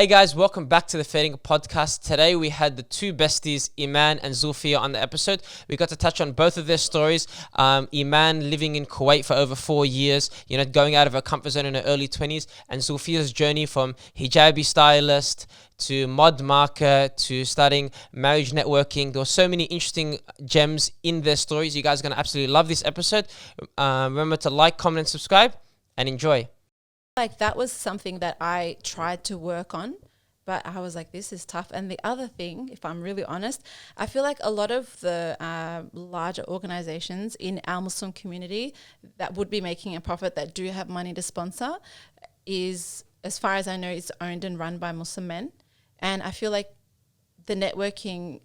Hey guys, welcome back to the Fading Podcast. Today we had the two besties, Iman and Zulfiye, on the episode. We got to touch on both of their stories. Iman living in Kuwait for over 4 years, going out of her comfort zone in her early 20s, and Zulfiye's journey from hijabi stylist to Modmarket to starting marriage networking. There were so many interesting gems in their stories. You guys are going to absolutely love this episode. Remember to like, comment, and subscribe, and enjoy. Like that was something that I tried to work on, but I was like, this is tough. And the other thing, if I'm really honest, I feel like a lot of the larger organizations in our Muslim community that would be making a profit, that do have money to sponsor, is, as far as I know, it's owned and run by Muslim men. And I feel like the networking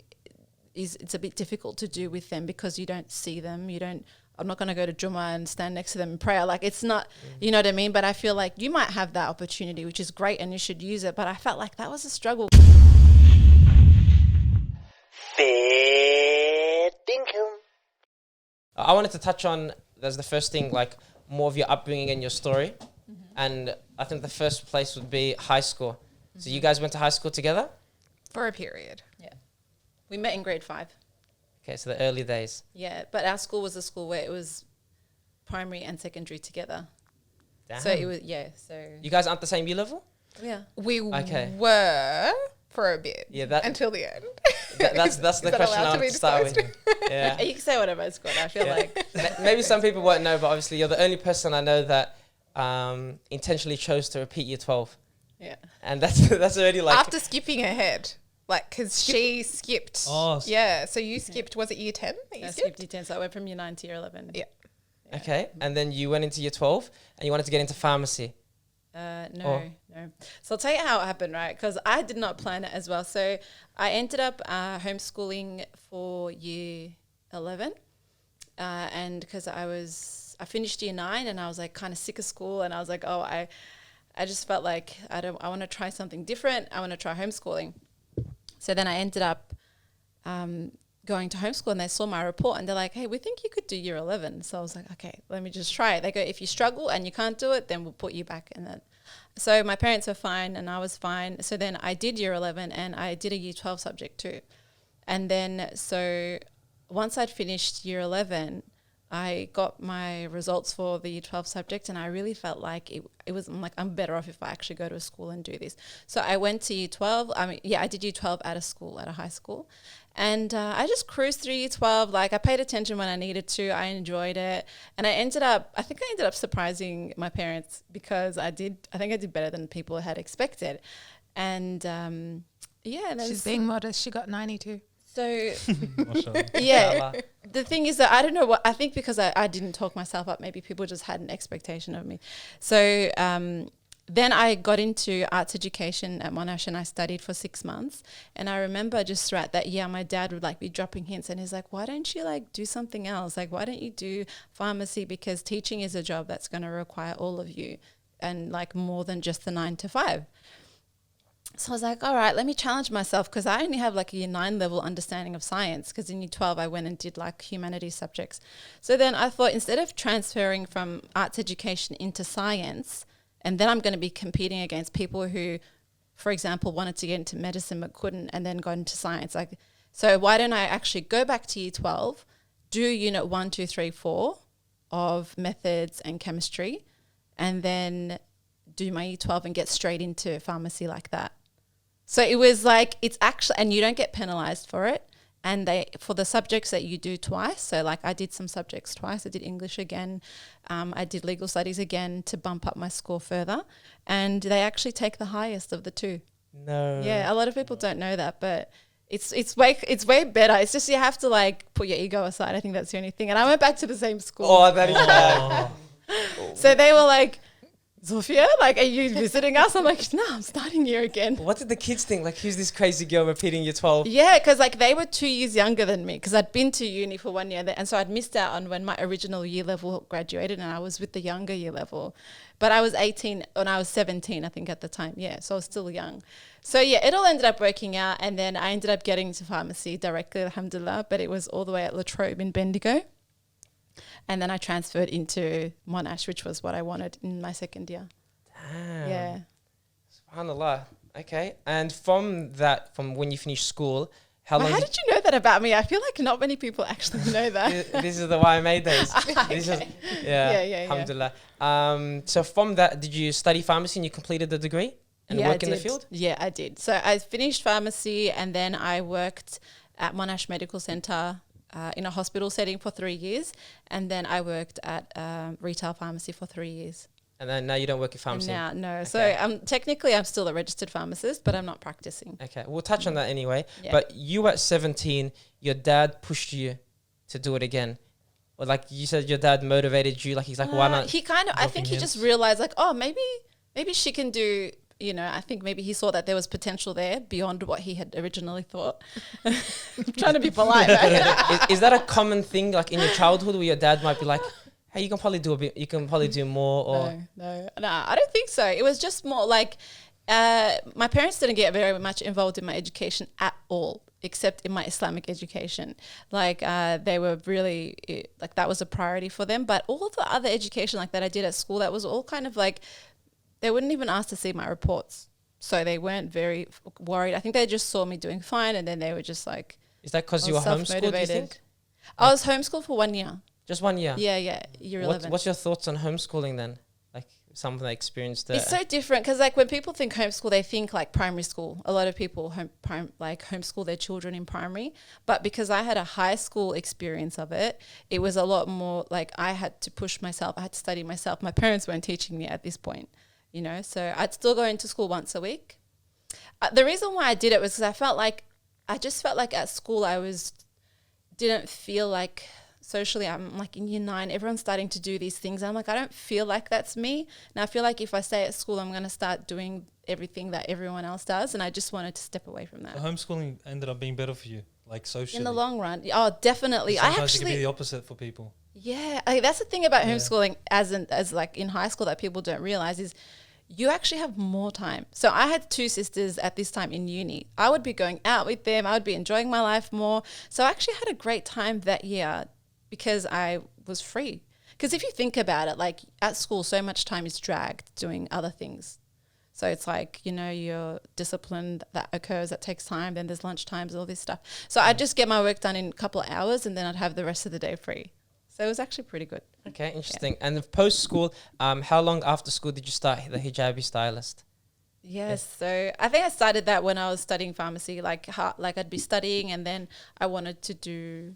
it's a bit difficult to do with them because you don't see them. I'm not going to go to Jummah and stand next to them in prayer. Like, it's not, you know what I mean? But I feel like you might have that opportunity, which is great, and you should use it. But I felt like that was a struggle. I wanted to touch on, that's the first thing, like more of your upbringing and your story. Mm-hmm. And I think the first place would be high school. Mm-hmm. So you guys went to high school together? For a period. Yeah. We met in grade 5. Okay, so the early days. Yeah, but our school was a school where it was primary and secondary together. Damn. So it was, so... You guys aren't the same year level? Yeah. We were for a bit. Yeah, until the end. That's the question I want to start with. Yeah. You can say whatever it's called. I feel like... Maybe some people won't know, but obviously you're the only person I know that intentionally chose to repeat year 12. Yeah. And that's already like... After skipping ahead. Like, because she skipped. Oh. Yeah, so you skipped, was it year 10 that you I skipped? skipped year 10, so I went from year 9 to year 11. Yeah. Okay, and then you went into year 12 and you wanted to get into pharmacy. No. So I'll tell you how it happened, right? Because I did not plan it as well. So I ended up homeschooling for year 11. And because I finished year 9 and I was like kind of sick of school, and I was like, I just felt like I want to try something different. I want to try homeschooling. So then I ended up going to homeschool, and they saw my report and they're like, hey, we think you could do year 11. So I was like, okay, let me just try it. They go, if you struggle and you can't do it, then we'll put you back in that. So my parents were fine and I was fine. So then I did year 11 and I did a year 12 subject too. And then so once I'd finished year 11, I got my results for the year 12 subject, and I really felt like it was, I'm better off if I actually go to a school and do this. So I went to year 12. I did year 12 at a high school. And I just cruised through year 12. Like, I paid attention when I needed to. I enjoyed it. And I ended up surprising my parents because I think I did better than people had expected. And and she's being modest. She got 92. So, yeah, the thing is that I don't know I think because I didn't talk myself up, maybe people just had an expectation of me. So then I got into arts education at Monash and I studied for 6 months. And I remember just throughout that year, my dad would be dropping hints, and he's like, why don't you do something else? Like, why don't you do pharmacy? Because teaching is a job that's going to require all of you and more than just the 9 to 5. So I was like, all right, let me challenge myself, because I only have a year 9 level understanding of science, because in year 12 I went and did humanities subjects. So then I thought, instead of transferring from arts education into science, and then I'm going to be competing against people who, for example, wanted to get into medicine but couldn't and then got into science. So why don't I actually go back to year 12, do unit 1, 2, 3, 4 of methods and chemistry, and then do my year 12 and get straight into pharmacy like that. So it was it's actually, and you don't get penalized for it. And for the subjects that you do twice, so I did some subjects twice. I did English again. I did legal studies again to bump up my score further. And they actually take the highest of the two. No. Yeah, a lot of people don't know that, but it's way better. It's just you have to put your ego aside. I think that's the only thing. And I went back to the same school. Oh, that is bad. So they were like, Zulfiye, are you visiting us? I'm like, no, I'm starting here again. What did the kids think? Who's this crazy girl repeating year 12? Yeah, because they were 2 years younger than me, because I'd been to uni for 1 year. And so I'd missed out on when my original year level graduated, and I was with the younger year level. But I was 18 and I was 17, I think, at the time. Yeah, so I was still young. So yeah, it all ended up working out. And then I ended up getting into pharmacy directly, alhamdulillah. But it was all the way at La Trobe in Bendigo. And then I transferred into Monash, which was what I wanted in my second year. Damn. Yeah. SubhanAllah. Okay. And from when you finished school, how long? How did you know that about me? I feel like not many people actually know that. This is the why I made days. This is, Yeah. alhamdulillah. So from that, did you study pharmacy and you completed the degree and work in the field? Yeah, I did. So I finished pharmacy and then I worked at Monash Medical Centre in a hospital setting for 3 years. And then I worked at retail pharmacy for 3 years. And then now you don't work in pharmacy? Now, no. Okay. So technically I'm still a registered pharmacist, but I'm not practicing. Okay, we'll touch on that anyway. Yeah. But you at 17, your dad pushed you to do it again. Or like you said, your dad motivated you. Like he's like, why not? He kind of, I think he just realized like, oh, maybe she can do, I think maybe he saw that there was potential there beyond what he had originally thought. I'm trying to be polite. Is that a common thing like in your childhood where your dad might be like, hey, you can probably do a bit, you can probably do more? Or No, I don't think so. It was just more like my parents didn't get very much involved in my education at all, except in my Islamic education. Like they were really, like that was a priority for them. But all the other education like that I did at school, that was all kind of like, they wouldn't even ask to see my reports. So they weren't very worried. I think they just saw me doing fine and then they were just like... Is that because you were homeschooled, do you think? I was homeschooled for 1 year. Just 1 year? Yeah, year 11. What's your thoughts on homeschooling then? Like something that experienced it. It's so different because like when people think homeschool, they think like primary school. A lot of people homeschool their children in primary. But because I had a high school experience of it, it was a lot more like I had to push myself. I had to study myself. My parents weren't teaching me at this point, So I'd still go into school once a week. The reason why I did it was because I just felt like at school didn't feel like socially, I'm like in year 9, everyone's starting to do these things. I'm like, I don't feel like that's me. And I feel like if I stay at school, I'm going to start doing everything that everyone else does. And I just wanted to step away from that. So homeschooling ended up being better for you, like socially? In the long run. Oh, definitely. Sometimes it can be the opposite for people. Yeah. That's the thing about homeschooling as like in high school that people don't realize is you actually have more time. So I had 2 sisters at this time in uni. I would be going out with them. I would be enjoying my life more. So I actually had a great time that year because I was free. Because if you think about it, like at school, so much time is dragged doing other things. So it's like, your discipline that occurs, that takes time. Then there's lunch times, all this stuff. So I'd just get my work done in a couple of hours and then I'd have the rest of the day free. So it was actually pretty good. Okay, interesting. Yeah. And post school, how long after school did you start the hijabi stylist? Yes, so I think I started that when I was studying pharmacy. Like I'd be studying and then I wanted to do...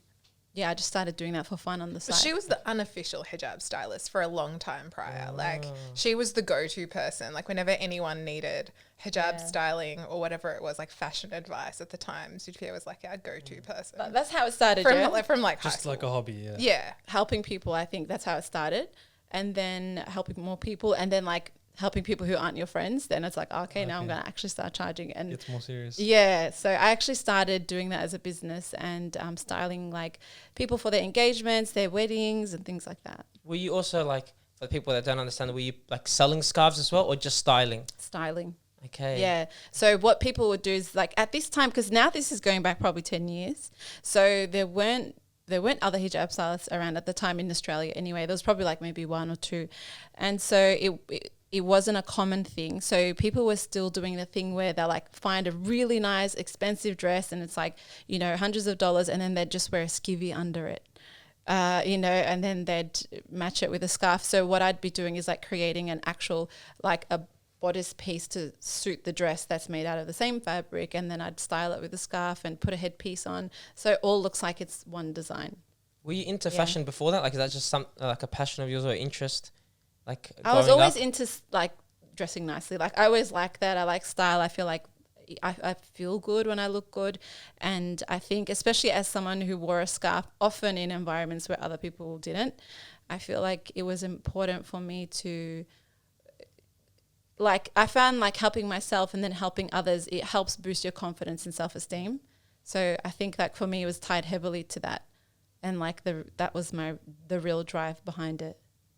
Yeah, I just started doing that for fun on the side. She was the unofficial hijab stylist for a long time prior. Oh. Like she was the go-to person. Like whenever anyone needed hijab styling or whatever it was, like fashion advice at the time, Zulfiye was like our go-to person. That's how it started. From high just school. Like a hobby, yeah. Yeah. Helping people, I think that's how it started. And then helping more people and then like helping people who aren't your friends, then it's like, okay, now I'm going to actually start charging. And it's more serious. Yeah. So I actually started doing that as a business and styling like people for their engagements, their weddings and things like that. Were you also like, for the people that don't understand, were you like selling scarves as well or just styling? Styling. Okay. Yeah. So what people would do is like at this time, because now this is going back probably 10 years. So there weren't other hijab stylists around at the time in Australia anyway. There was probably like maybe 1 or 2. And so it wasn't a common thing. So people were still doing the thing where they like find a really nice, expensive dress and it's like, hundreds of dollars and then they'd just wear a skivvy under it, and then they'd match it with a scarf. So what I'd be doing is like creating an actual, like a bodice piece to suit the dress that's made out of the same fabric. And then I'd style it with a scarf and put a headpiece on. So it all looks like it's one design. Were you into fashion before that? Like, is that just like a passion of yours or interest? Like I was always into like dressing nicely. Like I always like that. I like style. I feel like I feel good when I look good. And I think especially as someone who wore a scarf often in environments where other people didn't, I feel like it was important for me to like, I found like helping myself and then helping others, it helps boost your confidence and self-esteem. So I think that for me it was tied heavily to that. And like that was the real drive behind it.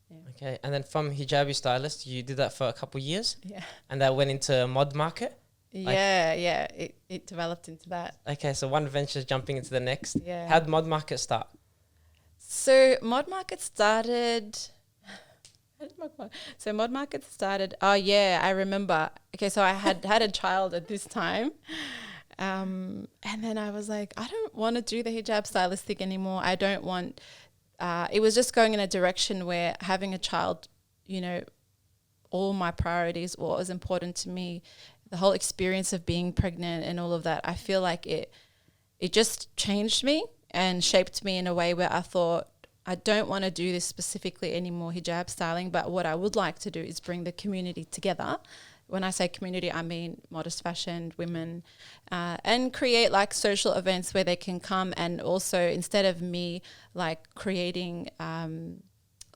Yeah. Okay, and then from hijabi stylist, you did that for a couple of years? Yeah. And that went into Modmarket? Yeah. It developed into that. Okay, so one venture jumping into the next. Yeah. How'd Modmarket start? So Modmarket started... So Modmarket started. Oh yeah, I remember. Okay, so I had a child at this time, and then I was like, I don't want to do the hijab stylist thing anymore. I don't want. It was just going in a direction where having a child, all my priorities, what was important to me, the whole experience of being pregnant and all of that. I feel like it just changed me and shaped me in a way where I thought, I don't want to do this specifically anymore, hijab styling, but what I would like to do is bring the community together. When I say community, I mean modest fashion, women, and create like social events where they can come, and also instead of me like creating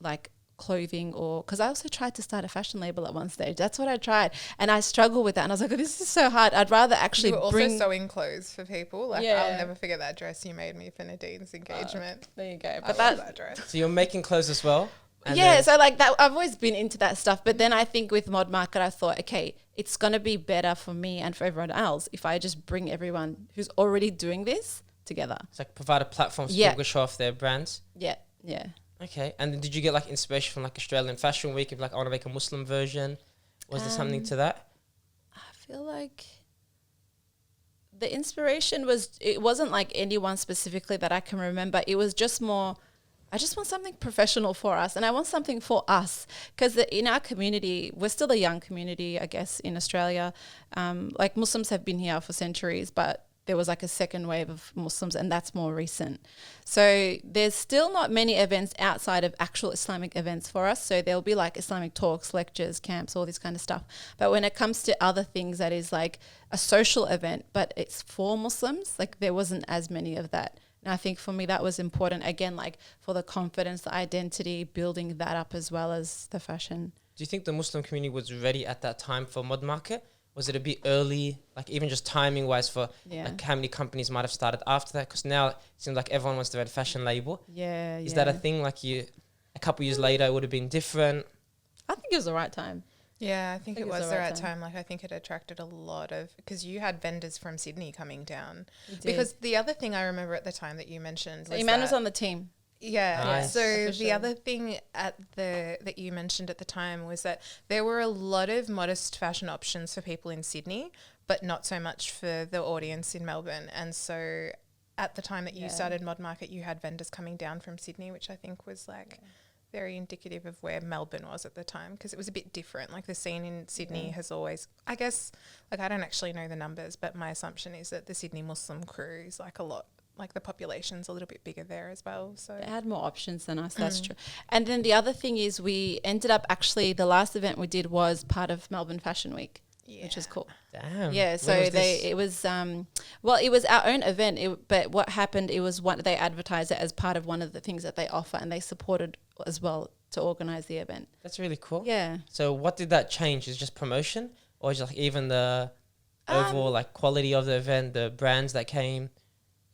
like clothing, or because I also tried to start a fashion label at one stage. That's what I tried, and I struggled with that, and I was like, oh, this is so hard. I'd rather actually you were also sewing clothes for people. Like, Yeah. I'll never forget that dress you made me for Nadine's engagement. There you go. I But love that dress. So you're making clothes as well? And yeah, then- so like that, I've always been into that stuff. But then I think with Modmarket, I thought, okay, it's going to be better for me and for everyone else if I just bring everyone who's already doing this together. It's like provide a platform for Yeah. people to show off their brands. Yeah, yeah. Okay. And then did you get like inspiration from like Australian Fashion Week? If like I want to make a Muslim version, was there something to that? I feel like the inspiration it wasn't like anyone specifically that I can remember. It was just more, I just want something professional for us, and I want something for us, because in our community, we're still a young community, I guess, in Australia. Like Muslims have been here for centuries, but there was like a second wave of Muslims, and that's more recent. So there's still not many events outside of actual Islamic events for us. So there'll be like Islamic talks, lectures, camps, all this kind of stuff. But when it comes to other things that is like a social event, but it's for Muslims, like there wasn't as many of that. And I think for me that was important, again, like for the confidence, the identity, building that up as well as the fashion. Do you think the Muslim community was ready at that time for Modmarket? Was it a bit early, like even just timing wise for like how many companies might have started after that? Because now it seems like everyone wants to have a fashion label. Yeah. Is that a thing? Like a couple years later, it would have been different. I think it was the right time. Yeah, I think it was the right time. Like, I think it attracted a lot of, because you had vendors from Sydney coming down. Because the other thing I remember at the time that you mentioned was Iman was on the team. Yeah. Nice. So the other thing that you mentioned at the time was that there were a lot of modest fashion options for people in Sydney, but not so much for the audience in Melbourne. And so at the time that you started Modmarket, you had vendors coming down from Sydney, which I think was like very indicative of where Melbourne was at the time, because it was a bit different. Like the scene in Sydney has always, I guess, like I don't actually know the numbers, but my assumption is that the Sydney Muslim crew is like a lot, like the population's a little bit bigger there as well. So they had more options than us, that's true. And then the other thing is we ended up actually, the last event we did was part of Melbourne Fashion Week, which is cool. Damn. Yeah, so it was our own event, but what happened, they advertised it as part of one of the things that they offer, and they supported as well to organize the event. That's really cool. Yeah. So what did that change? Is it just promotion, or is it like even the overall like quality of the event, the brands that came?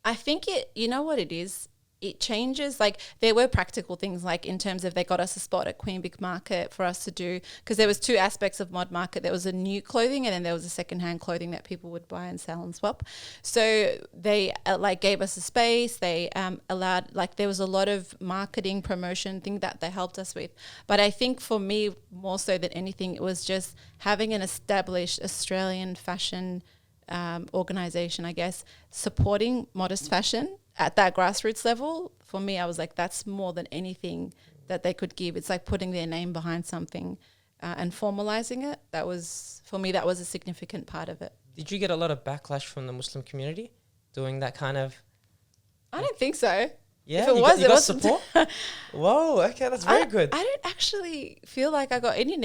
I think you know what it is? It changes. Like there were practical things, like in terms of they got us a spot at Queen Vic Market for us to do, because there was two aspects of Modmarket. There was a new clothing, and then there was a secondhand clothing that people would buy and sell and swap. So they like gave us a space. They allowed, like there was a lot of marketing promotion thing that they helped us with. But I think for me, more so than anything, it was just having an established Australian fashion organization, I guess, supporting modest fashion at that grassroots level. For me, I was like, that's more than anything that they could give. It's like putting their name behind something and formalizing it. That was, for me, that was a significant part of it. Did you get a lot of backlash from the Muslim community doing that kind of? I don't think so. Yeah, if it was, you got support. Whoa, okay, that's very good. I don't actually feel like I got any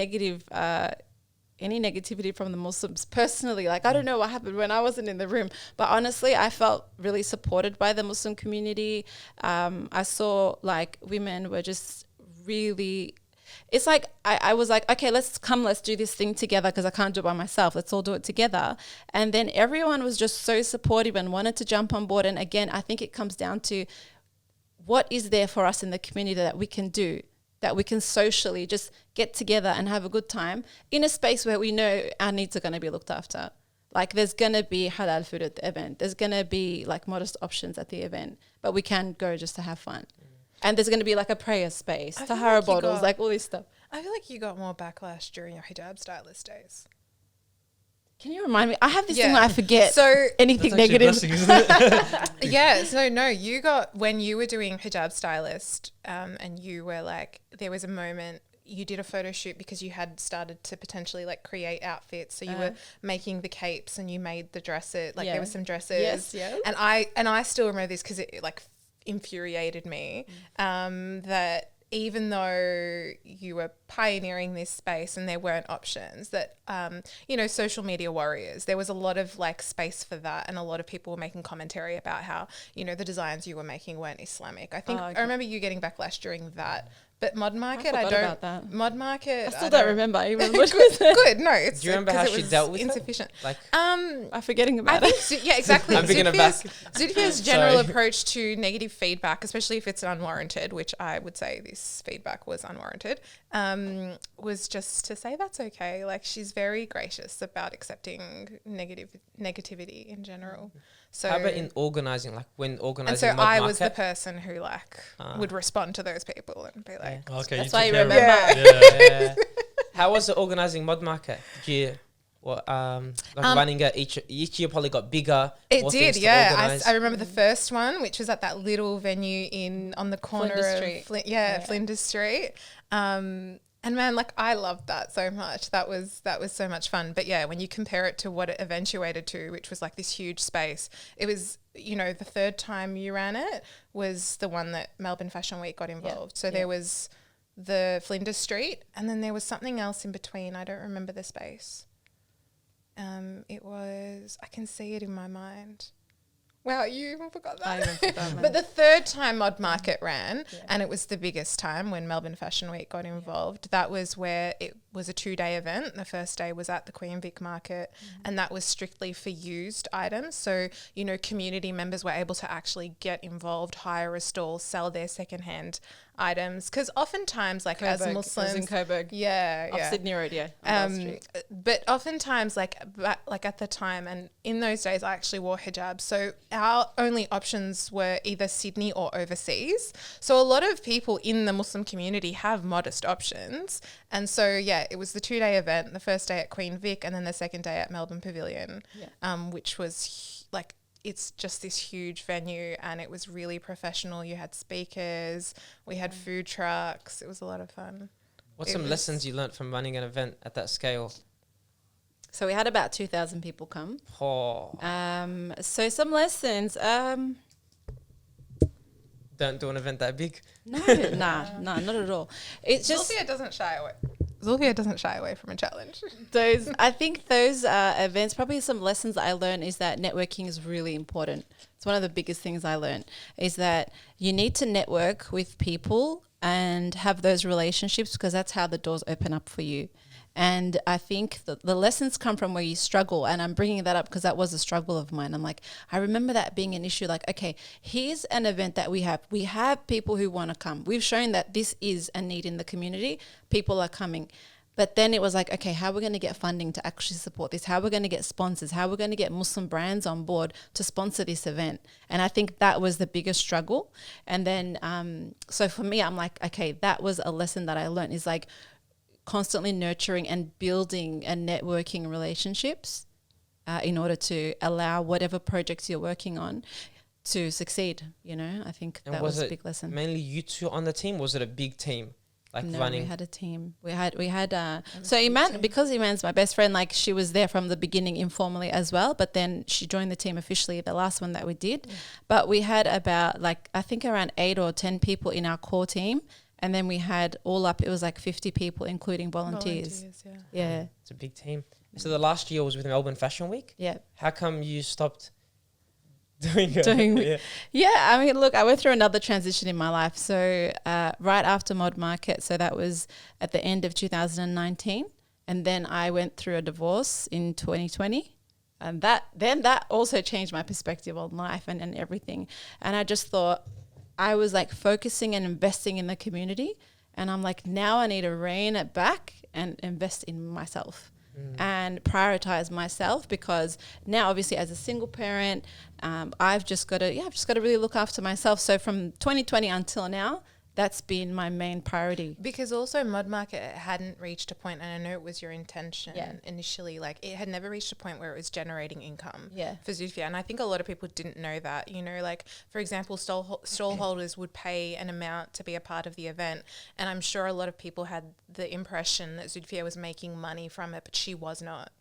negativity from the Muslims personally. Like, I don't know what happened when I wasn't in the room, but honestly, I felt really supported by the Muslim community. I saw like women were just really, it's like, I was like, okay, let's do this thing together, because I can't do it by myself. Let's all do it together. And then everyone was just so supportive and wanted to jump on board. And again, I think it comes down to what is there for us in the community that we can do, that we can socially just get together and have a good time in a space where we know our needs are going to be looked after. Like there's going to be halal food at the event. There's going to be like modest options at the event, but we can go just to have fun. And there's going to be like a prayer space, tahara bottles, like all this stuff. I feel like you got more backlash during your hijab stylist days. Can you remind me? I have this thing where I forget So anything That's actually a negative. blessing, isn't it? yeah, so no, you got, when you were doing hijab stylist, and you were like, there was a moment you did a photo shoot because you had started to potentially like create outfits. So you were making the capes and you made the dresses. Like there were some dresses. Yes. And I still remember this because it like infuriated me, that even though you were pioneering this space and there weren't options, that, you know, social media warriors, there was a lot of like space for that. And a lot of people were making commentary about how, you know, the designs you were making weren't Islamic. I think I remember you getting backlash during that. But Modmarket, I don't. About that. Modmarket, I still don't remember. I remember good. No, it's Do you remember how she dealt with insufficient. it? Like, I'm forgetting about I it. think yeah, exactly. I'm thinking about Zulfiye's general approach to negative feedback, especially if it's unwarranted, which I would say this feedback was unwarranted, was just to say that's okay. Like she's very gracious about accepting negativity in general. So how about in organising, like when organising? And so I was the Modmarket? person who like would respond to those people and be like, Okay, That's you why took you care of remember. it. Yeah. How was it organising Modmarket? Did you, running it each year probably got bigger? It more did, things to yeah. organise? I remember the first one, which was at that little venue on the corner Flinders of Street. Flinders Street. And man, like I loved that so much. That was so much fun. But yeah, when you compare it to what it eventuated to, which was like this huge space, it was, you know, the third time you ran it was the one that Melbourne Fashion Week got involved. So there was the Flinders Street, and then there was something else in between. I don't remember the space. It was, I can see it in my mind. Wow, you even forgot that. I even forgot. But the third time Modmarket ran, and it was the biggest time when Melbourne Fashion Week got involved, that was where it was a 2-day event. The first day was at the Queen Vic Market, and that was strictly for used items. So, you know, community members were able to actually get involved, hire a stall, sell their secondhand items. Because oftentimes, like as Coburg. Muslims... It was in Coburg. Yeah. Sydney Road, on Bell Street. But oftentimes, like at the time, and in those days, I actually wore hijab. So our only options were either Sydney or overseas. So a lot of people in the Muslim community have modest options. And so, yeah, it was the 2-day event, the first day at Queen Vic and then the second day at Melbourne Pavilion, which was like, it's just this huge venue and it was really professional. You had speakers, we had food trucks. It was a lot of fun. What's some lessons you learnt from running an event at that scale? So we had about 2,000 people come. Oh, So some lessons. don't do an event that big. No, not at all. It's just Zulfiye doesn't shy away from a challenge. I think those events, probably some lessons that I learned is that networking is really important. It's one of the biggest things I learned is that you need to network with people and have those relationships because that's how the doors open up for you. And I think the lessons come from where you struggle. And I'm bringing that up because that was a struggle of mine. I'm like, I remember that being an issue. Like, okay, here's an event that we have. We have people who want to come. We've shown that this is a need in the community. People are coming. But then it was like, okay, how are we going to get funding to actually support this? How are we going to get sponsors? How are we going to get Muslim brands on board to sponsor this event? And I think that was the biggest struggle. And then, so for me, I'm like, okay, that was a lesson that I learned is like, constantly nurturing and building and networking relationships in order to allow whatever projects you're working on to succeed. You know, I think And that was a big lesson. Mainly you two on the team? Was it a big team? Like No, running? we had a team. We had so Iman, because Iman's my best friend, like she was there from the beginning informally as well, but then she joined the team officially the last one that we did. But we had about like I think around 8 or 10 people in our core team. And then we had all up, it was like 50 people, including volunteers. Yeah. It's a big team. So the last year was with Melbourne Fashion Week? Yeah. How come you stopped doing it? Yeah, I mean, look, I went through another transition in my life. So right after Modmarket, so that was at the end of 2019. And then I went through a divorce in 2020. And that also changed my perspective on life and everything. And I just thought, I was like focusing and investing in the community. And I'm like, now I need to rein it back and invest in myself and prioritize myself because now obviously as a single parent, I've just got to really look after myself. So from 2020 until now, that's been my main priority. Because also Modmarket hadn't reached a point, and I know it was your intention initially, like it had never reached a point where it was generating income for Zulfiye. And I think a lot of people didn't know that, you know, like for example, stall holders would pay an amount to be a part of the event. And I'm sure a lot of people had the impression that Zulfiye was making money from it, but she was not.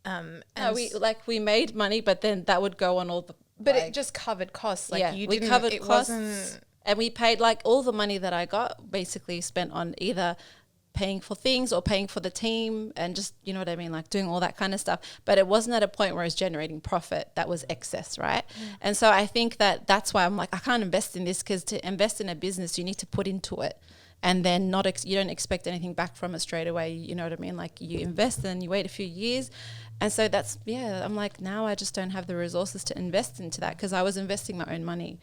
No, we made money, but then that would go on all the... But it just covered costs. Like we covered costs. And we paid, like, all the money that I got basically spent on either paying for things or paying for the team and just, you know what I mean, like doing all that kind of stuff. But it wasn't at a point where it was generating profit. That was excess, right? And so I think that's why I'm like, I can't invest in this, because to invest in a business, you need to put into it. And then you don't expect anything back from it straight away. You know what I mean? Like you invest and you wait a few years. And so that's, I'm like, now I just don't have the resources to invest into that, because I was investing my own money.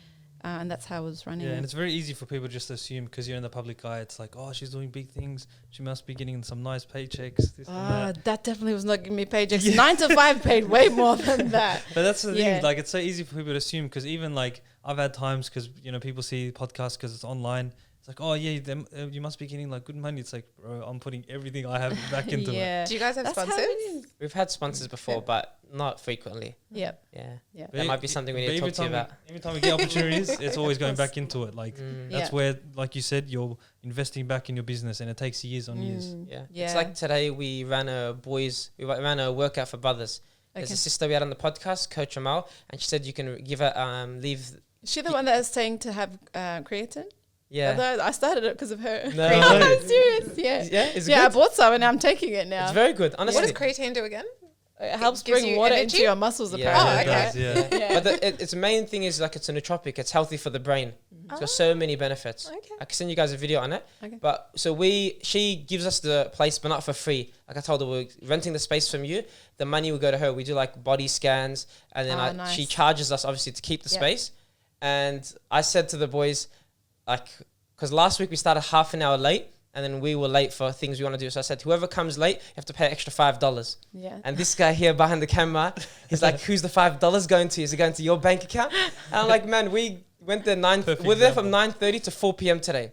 And that's how I was running it. And it's very easy for people just to assume, because you're in the public eye, it's like, oh, she's doing big things. She must be getting some nice paychecks. This and that definitely was not giving me paychecks. 9 to 5 paid way more than that. But that's the thing. Like, it's so easy for people to assume, because even like I've had times, because, you know, people see podcasts because it's online. It's like, oh, yeah, you must be getting like good money. It's like, bro, I'm putting everything I have back into it. Do you guys have sponsors? We've had sponsors before, but not frequently. Yeah. That might be something we need to talk to you about. Every time we get opportunities, it's always going back into it. Like, that's where, like you said, you're investing back in your business, and it takes years on years. It's like today we ran a workout for brothers. There's a sister we had on the podcast, Coach Amal, and she said you can give her, leave. Is she the one that is saying to have creatine? Yeah. Although I started it because of her. No. I'm serious. Yeah. Yeah, is it good? I good? bought some and I'm taking it now. It's very good, honestly. What does creatine do again? It helps bring water into your muscles, apparently. But its main thing is like it's a nootropic. It's healthy for the brain. It's got so many benefits. I can send you guys a video on it. But so she gives us the place, but not for free. Like I told her, we're renting the space from you. The money will go to her. We do like body scans, and then she charges us obviously to keep the space. And I said to the boys, like, because last week we started half an hour late, and then we were late for things we want to do. So I said, whoever comes late, you have to pay extra $5. Yeah. And this guy here behind the camera, he's like, who's the $5 going to? Is it going to your bank account? And I'm like, man, we went there we're there from 9:30 to 4 p.m. today.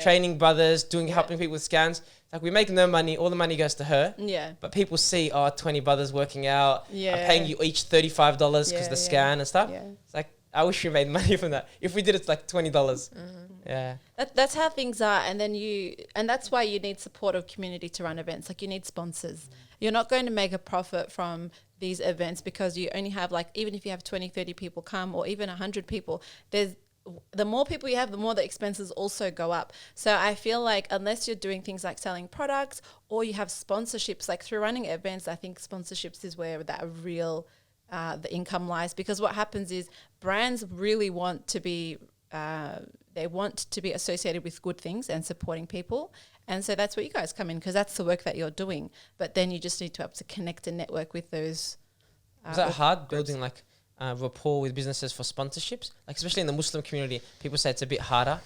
Training brothers, helping people with scans. Like, we make no money. All the money goes to her. Yeah. But people see, 20 brothers working out. I'm paying you each $35 because the scan and stuff. Yeah. It's like, I wish we made money from that. If we did, it's like $20. Yeah. That's how things are. And then that's why you need supportive community to run events. Like, you need sponsors. You're not going to make a profit from these events because you only have, like, even if you have 20, 30 people come, or even 100 people, the more people you have, the more the expenses also go up. So I feel like unless you're doing things like selling products or you have sponsorships, like through running events, I think sponsorships is where that real the income lies, because what happens is brands really want to be associated with good things and supporting people, and so that's where you guys come in, because that's the work that you're doing. But then you just need to have to connect and network with those. Is that hard building like rapport with businesses for sponsorships? Like, especially in the Muslim community, people say it's a bit harder.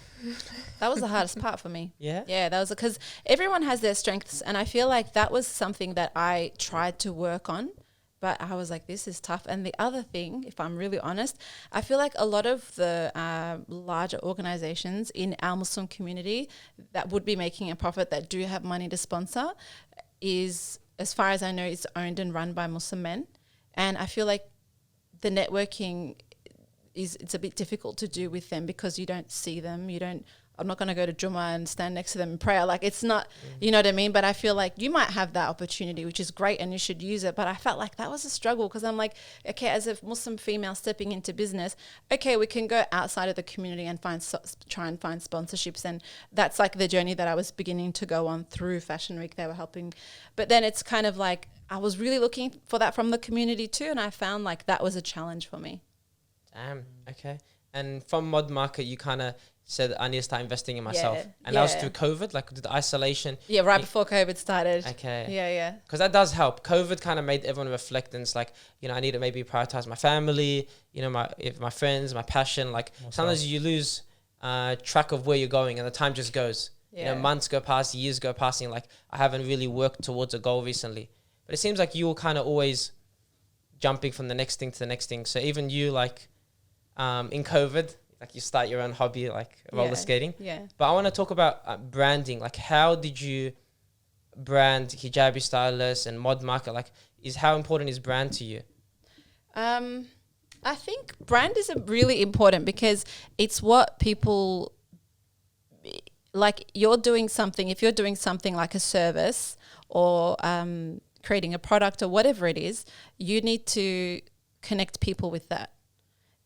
That was the hardest part for me. Yeah, that was because everyone has their strengths, and I feel like that was something that I tried to work on. But I was like, this is tough. And the other thing, if I'm really honest, I feel like a lot of the larger organizations in our Muslim community that would be making a profit, that do have money to sponsor, is, as far as I know, is owned and run by Muslim men. And I feel like the networking it's a bit difficult to do with them, because you don't see them. I'm not going to go to Jummah and stand next to them in prayer. Like, it's not, you know what I mean? But I feel like you might have that opportunity, which is great, and you should use it. But I felt like that was a struggle, because I'm like, okay, as a Muslim female stepping into business, okay, we can go outside of the community and try and find sponsorships. And that's like the journey that I was beginning to go on through Fashion Week. They were helping. But then it's kind of like, I was really looking for that from the community too. And I found like that was a challenge for me. Damn. Okay. And from Modmarket, you kind of said, I need to start investing in myself. And that was through COVID, like the isolation. Yeah, right before COVID started. Okay. Yeah. Because that does help. COVID kind of made everyone reflect, and it's like, you know, I need to maybe prioritize my family, you know, my friends, my passion. Like, sometimes you lose track of where you're going, and the time just goes. You know, months go past, years go past, and like, I haven't really worked towards a goal recently. But it seems like you were kind of always jumping from the next thing to the next thing. So even you, like, in COVID, like you start your own hobby, like roller skating. Yeah. But I want to talk about branding. Like, how did you brand Hijabi Stylist and Modmarket? Like, how important is brand to you? I think brand is really important because it's what people like. You're doing something. If you're doing something like a service or creating a product or whatever it is, you need to connect people with that.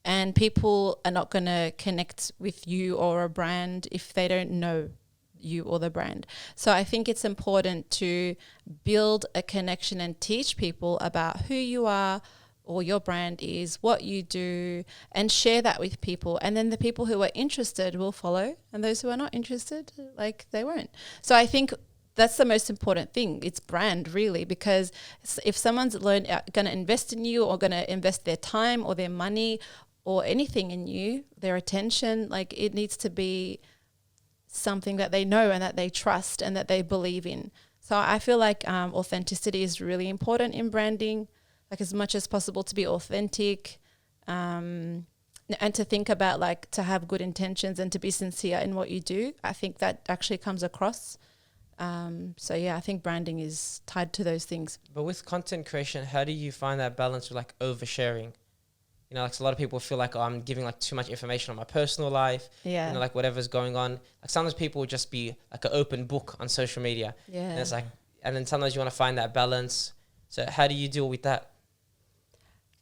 And people are not going to connect with you or a brand if they don't know you or the brand. So I think it's important to build a connection and teach people about who you are or your brand is, what you do, and share that with people. And then the people who are interested will follow, and those who are not interested, like, they won't. So I think that's the most important thing. It's brand, really, because if someone's going to invest in you or going to invest their time or their money or anything in you, their attention, like, it needs to be something that they know and that they trust and that they believe in. So I feel like authenticity is really important in branding, like, as much as possible to be authentic, and to think about, like, to have good intentions and to be sincere in what you do. I think that actually comes across. So yeah, I think branding is tied to those things. But with content creation, how do you find that balance with, like, oversharing? You know, like, a lot of people feel like, oh, I'm giving, like, too much information on my personal life. Yeah. You know, like, whatever's going on. Like, sometimes people will just be like an open book on social media. Yeah. And it's like, and then sometimes you want to find that balance. So how do you deal with that?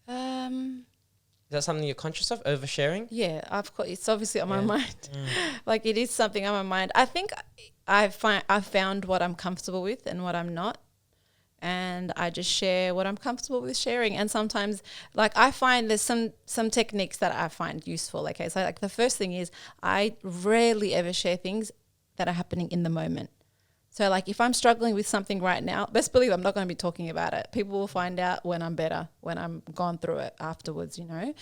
Is that something you're conscious of, oversharing? Yeah, it's obviously on my mind. Like, it is something on my mind. I think I've found what I'm comfortable with and what I'm not. And I just share what I'm comfortable with sharing. And sometimes, like, I find there's some techniques that I find useful. Okay, so, like, the first thing is I rarely ever share things that are happening in the moment. So, like, if I'm struggling with something right now, best believe I'm not going to be talking about it. People will find out when I'm better, when I'm gone through it afterwards, you know.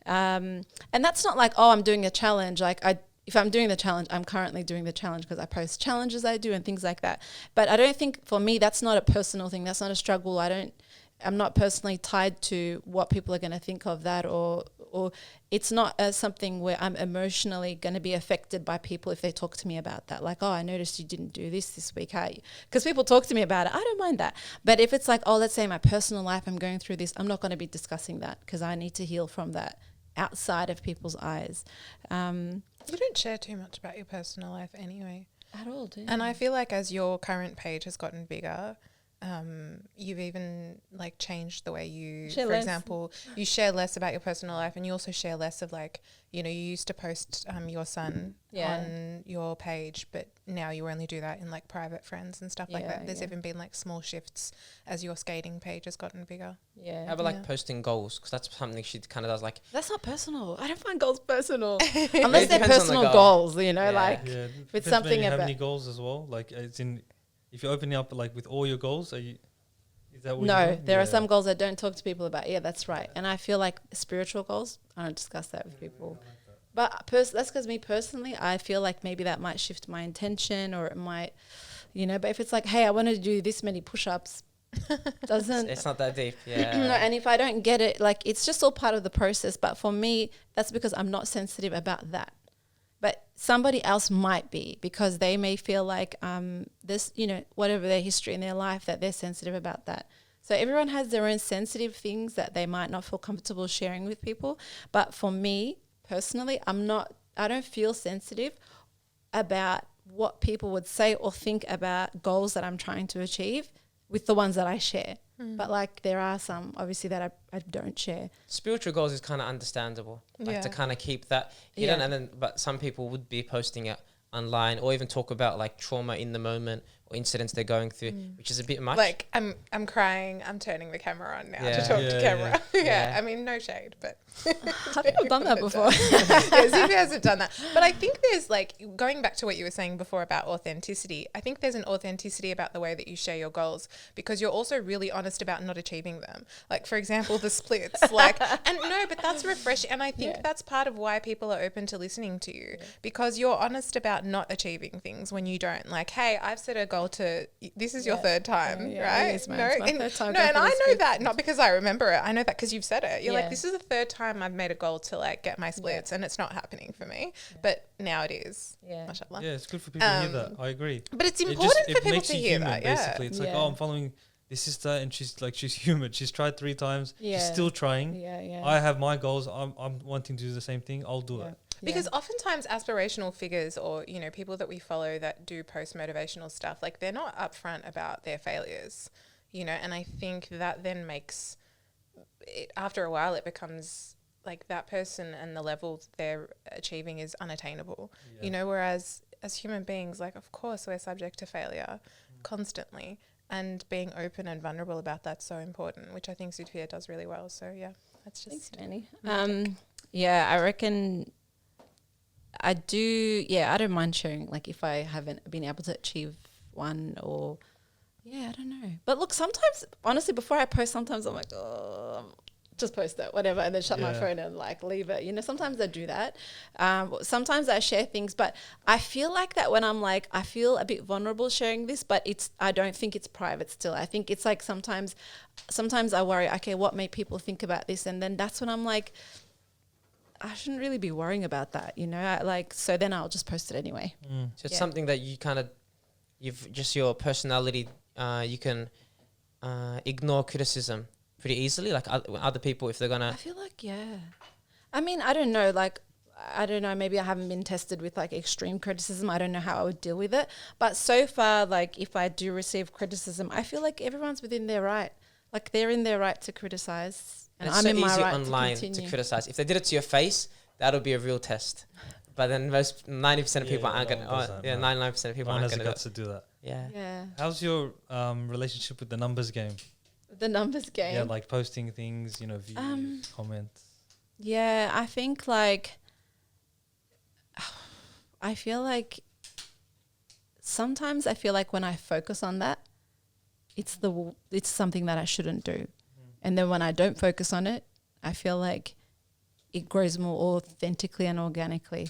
And that's not like, oh, I'm doing a challenge. Like, if I'm doing the challenge, I'm currently doing the challenge because I post challenges I do and things like that. But I don't think, for me, that's not a personal thing. That's not a struggle. I'm not personally tied to what people are going to think of that, or it's not something where I'm emotionally going to be affected by people if they talk to me about that. Like, oh, I noticed you didn't do this week. Because people talk to me about it. I don't mind that. But if it's like, oh, let's say in my personal life, I'm going through this, I'm not going to be discussing that because I need to heal from that outside of people's eyes. You don't share too much about your personal life anyway. At all, do you? And I feel like as your current page has gotten bigger, you've even, like, changed the way you, Share for less. example, you share less about your personal life, and you also share less of, like, you know, you used to post your son on your page, but now you only do that in, like, private friends and stuff like that. There's even been, like, small shifts as your skating page has gotten bigger. Yeah. How about like posting goals? Because that's something she kind of does. Like, That's not personal. I don't find goals personal. Unless they're depends on the personal goal. goals, you know, Yeah. like Yeah, with depends something maybe how about... many goals as well. Like, it's in, if you're opening up, like, with all your goals, is that what No, you there are some goals I don't talk to people about. Yeah, that's right. And I feel like spiritual goals, I don't discuss that with people. But that's because me personally, I feel like maybe that might shift my intention, or it might, you know, but if it's like, hey, I want to do this many push-ups, doesn't... it's not that deep. Yeah. No, and if I don't get it, like, it's just all part of the process. But for me, that's because I'm not sensitive about that. But somebody else might be, because they may feel like this, you know, whatever their history in their life, that they're sensitive about that. So everyone has their own sensitive things that they might not feel comfortable sharing with people. But for me personally, I don't feel sensitive about what people would say or think about goals that I'm trying to achieve with the ones that I share. But, like, there are some obviously that I don't share. Spiritual goals is kind of understandable, like, to kind of keep that hidden. And then, but some people would be posting it online, or even talk about, like, trauma in the moment or incidents they're going through, which is a bit much. Like, I'm crying, I'm turning the camera on now to talk to camera. Yeah. I mean, no shade, but I've never done that before. Zulfiye hasn't done that. But I think there's, like, going back to what you were saying before about authenticity, I think there's an authenticity about the way that you share your goals, because you're also really honest about not achieving them. Like, for example, the splits, like, and no, but that's refreshing. And I think that's part of why people are open to listening to you, because you're honest about not achieving things when you don't. Like, hey, I've set a goal goal to, this is your third time, right? It is, man. It's my third time no, and I know splits. that not because I remember it. I know that because you've said it. You're like, Yeah. this is the third time I've made a goal to like get my splits, and it's not happening for me. But now it is. Yeah. Mashallah. Yeah, it's good for people to hear that. I agree. But it's It important just- for it people makes to you hear human, that. Yeah. Basically, it's like, Yeah. oh, I'm following this sister, and she's human. She's tried 3 times. Yeah. She's still trying. Yeah. I have my goals. I'm wanting to do the same thing. I'll do it. Because oftentimes aspirational figures or, you know, people that we follow that do post motivational stuff, like they're not upfront about their failures, you know, and I think that then makes it, after a while, it becomes like that person and the level they're achieving is unattainable, you know, whereas as human beings, like, of course, we're subject to failure constantly, and being open and vulnerable about that's so important, which I think Zulfiye does really well. So, yeah, that's just... Thanks, Manny. Yeah, I reckon... I do, I don't mind sharing, like, if I haven't been able to achieve one or, I don't know. But look, sometimes, honestly, before I post, sometimes I'm like, oh, just post it, whatever, and then shut my phone and, like, leave it. You know, sometimes I do that. Sometimes I share things, but I feel like that when I'm like, I feel a bit vulnerable sharing this, but I don't think it's private still. I think it's like sometimes I worry, okay, what may people think about this? And then that's when I'm like, I shouldn't really be worrying about that, you know, so then I'll just post it anyway. So it's something that you kind of, you've just your personality, you can ignore criticism pretty easily. Like other people, if they're going I to... feel like, I mean, I don't know, maybe I haven't been tested with like extreme criticism. I don't know how I would deal with it. But so far, like if I do receive criticism, I feel like everyone's within their right. Like they're in their right to criticize. And it's I'm so in my easy right online to criticize. If they did it to your face, that'll be a real test. But then 90% of people aren't going to... 99% of people aren't going to... guts to do that. Yeah. How's your relationship with the numbers game? The numbers game. Yeah, like posting things, you know, views, comments. Yeah, I think like... I feel like... Sometimes I feel like when I focus on that, it's something that I shouldn't do. And then when I don't focus on it, I feel like it grows more authentically and organically.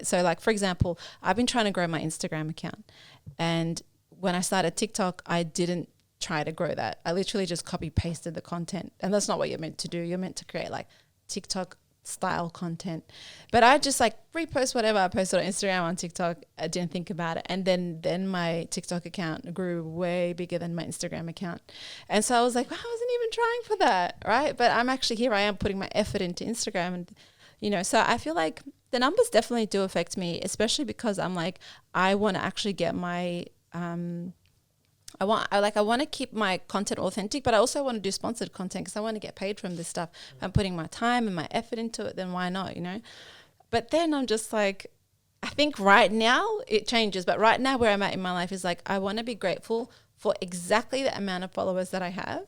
So like, for example, I've been trying to grow my Instagram account. And when I started TikTok, I didn't try to grow that. I literally just copy pasted the content. And that's not what you're meant to do. You're meant to create like TikTok style content. But I just like repost whatever I posted on Instagram, on TikTok. I didn't think about it. And then my TikTok account grew way bigger than my Instagram account. And so I was like, well, I wasn't even trying for that, right? But I'm actually here. I am putting my effort into Instagram. And, you know, so I feel like the numbers definitely do affect me, especially because I'm like, I want to actually get my... I want to keep my content authentic, but I also want to do sponsored content because I want to get paid from this stuff. If I'm putting my time and my effort into it, then why not, you know? But then I'm just like, I think right now it changes, but right now where I'm at in my life is like, I want to be grateful for exactly the amount of followers that I have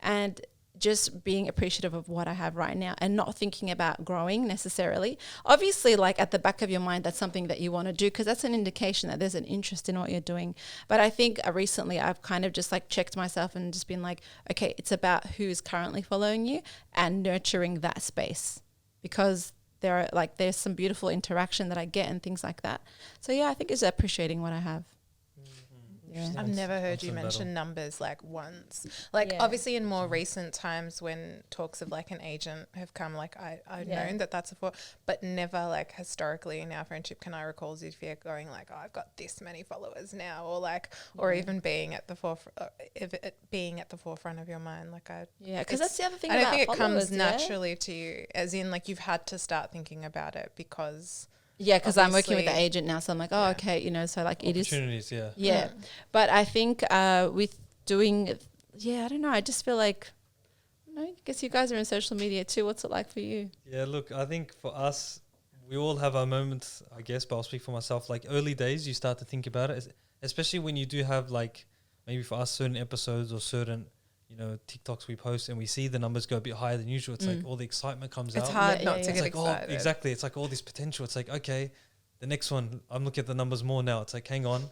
and just being appreciative of what I have right now and not thinking about growing necessarily. Obviously, like at the back of your mind, that's something that you want to do because that's an indication that there's an interest in what you're doing. But I think recently I've kind of just like checked myself and just been like, okay, it's about who's currently following you and nurturing that space because there's some beautiful interaction that I get and things like that. So yeah, I think it's appreciating what I have. Yeah. I've never heard you mention numbers like once. Like obviously in more recent times when talks of like an agent have come, like I've known that that's but never like historically in our friendship can I recall Zulfiye going like, oh, I've got this many followers now, or like, or even being at the forefront of your mind. Like because that's the other thing. I don't think it followers, comes naturally to you, as in like you've had to start thinking about it because. Yeah, because I'm working with the agent now, so I'm like, oh, okay, you know, so like it is. Opportunities, Yeah. But I think with doing, I don't know, I just feel like, I guess you guys are in social media too. What's it like for you? Yeah, look, I think for us, we all have our moments, I guess, but I'll speak for myself. Like early days, you start to think about it, especially when you do have like, maybe for us, certain episodes or certain, you know, TikToks we post and we see the numbers go a bit higher than usual. It's like all the excitement comes out. It's hard not to get like, excited. Oh, exactly. It's like all this potential. It's like, okay, the next one, I'm looking at the numbers more now. It's like, hang on,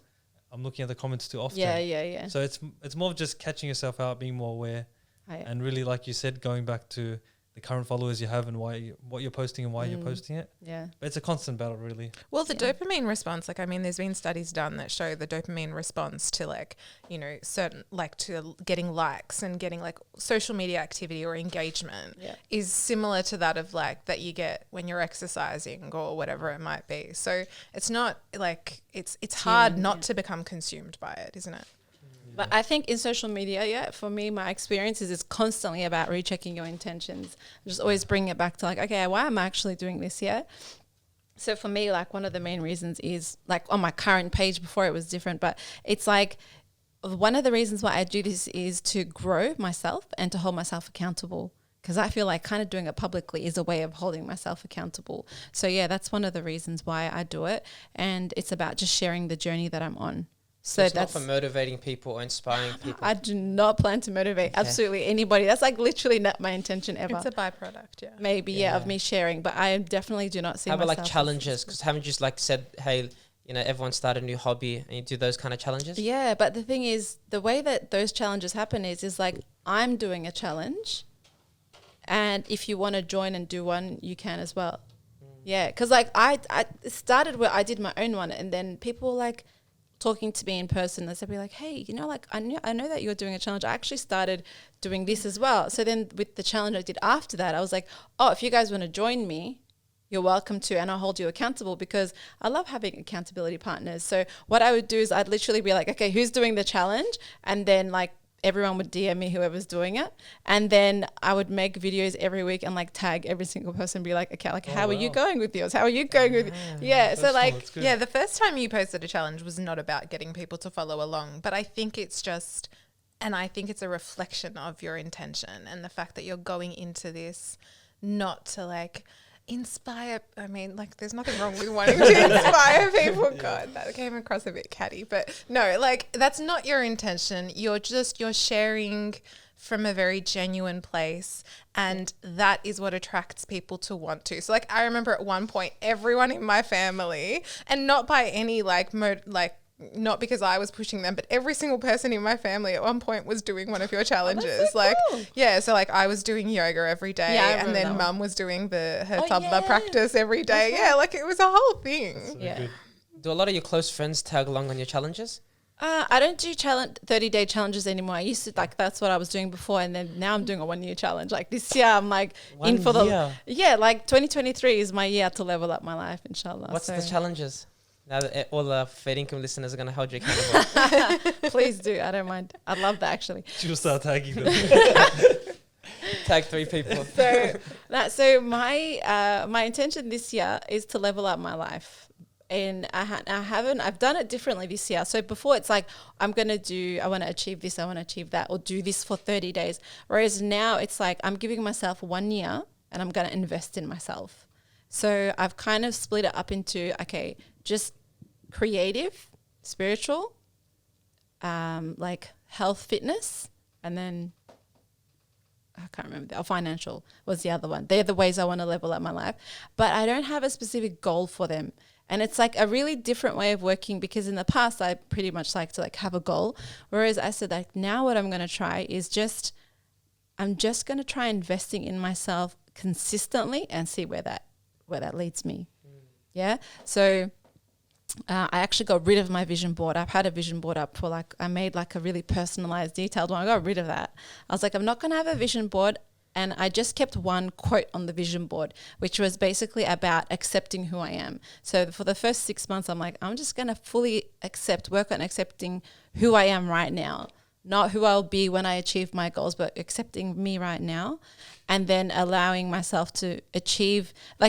I'm looking at the comments too often. Yeah. So it's more of just catching yourself out, being more aware. And really, like you said, going back to the current followers you have and what you're posting and why you're posting it. Yeah. But it's a constant battle, really. Well, the dopamine response, like, I mean, there's been studies done that show the dopamine response to, like, you know, certain, like, to getting likes and getting, like, social media activity or engagement is similar to that of, like, that you get when you're exercising or whatever it might be. So it's not, like, it's hard not to become consumed by it, isn't it? But I think in social media, for me, my experience is it's constantly about rechecking your intentions. Just always bring it back to like, okay, why am I actually doing this here? So for me, like one of the main reasons is like on my current page, before it was different, but it's like one of the reasons why I do this is to grow myself and to hold myself accountable. Because I feel like kind of doing it publicly is a way of holding myself accountable. So yeah, that's one of the reasons why I do it. And it's about just sharing the journey that I'm on. So it's not for motivating people or inspiring people. I do not plan to motivate absolutely anybody. That's like literally not my intention ever. It's a byproduct, Maybe, of me sharing, but I definitely do not see myself. How about like challenges? Because haven't you just like said, hey, you know, everyone start a new hobby and you do those kind of challenges? Yeah, but the thing is, the way that those challenges happen is like I'm doing a challenge, and if you want to join and do one, you can as well. Yeah, because like I started where I did my own one, and then people were like talking to me in person. They said, be like, hey, you know, like I know that you're doing a challenge. I actually started doing this as well. So then with the challenge I did after that, I was like, oh, if you guys want to join me, you're welcome to, and I'll hold you accountable, because I love having accountability partners. So what I would do is I'd literally be like, okay, who's doing the challenge? And then like everyone would DM me whoever's doing it, and then I would make videos every week and like tag every single person, be like, okay, like how are you going with yours? How are you going with so like the first time you posted a challenge was not about getting people to follow along, but I think it's just, and I think it's a reflection of your intention and the fact that you're going into this not to like inspire. I mean, like, there's nothing wrong with wanting to inspire people. God, that came across a bit catty, but no, like, that's not your intention. You're sharing from a very genuine place, and that is what attracts people to want to. So like, I remember at one point, everyone in my family, and not by any not because I was pushing them, but every single person in my family at one point was doing one of your challenges. So cool. So like I was doing yoga every day, and then mum was doing her toddler practice every day. Yeah, like it was a whole thing. So good. Do a lot of your close friends tag along on your challenges? I don't do 30-day challenges anymore. I used to, like, that's what I was doing before, and then now I'm doing a 1 year challenge. Like this year, I'm like like 2023 is my year to level up my life, inshallah. What's the challenges? Now that all the Fair Income listeners are going to hold you accountable. Please do. I don't mind. I'd love that, actually. She'll start tagging them. Tag 3 people. So my intention this year is to level up my life. And I've done it differently this year. So before it's like, I want to achieve this, I want to achieve that, or do this for 30 days. Whereas now it's like, I'm giving myself 1 year and I'm going to invest in myself. So I've kind of split it up into, okay, just creative, spiritual, like health, fitness, and then I can't remember, financial was the other one. They're the ways I want to level up my life, but I don't have a specific goal for them. And it's like a really different way of working, because in the past I pretty much like to like have a goal. Whereas I said, like, now what I'm going to try is I'm just going to try investing in myself consistently and see where that leads me. Yeah. So I actually got rid of my vision board. I've had a vision board up for I made like a really personalized, detailed one. I got rid of that. I was like, I'm not going to have a vision board. And I just kept one quote on the vision board, which was basically about accepting who I am. So for the first 6 months, I'm like, I'm just going to fully work on accepting who I am right now, not who I'll be when I achieve my goals, but accepting me right now, and then allowing myself to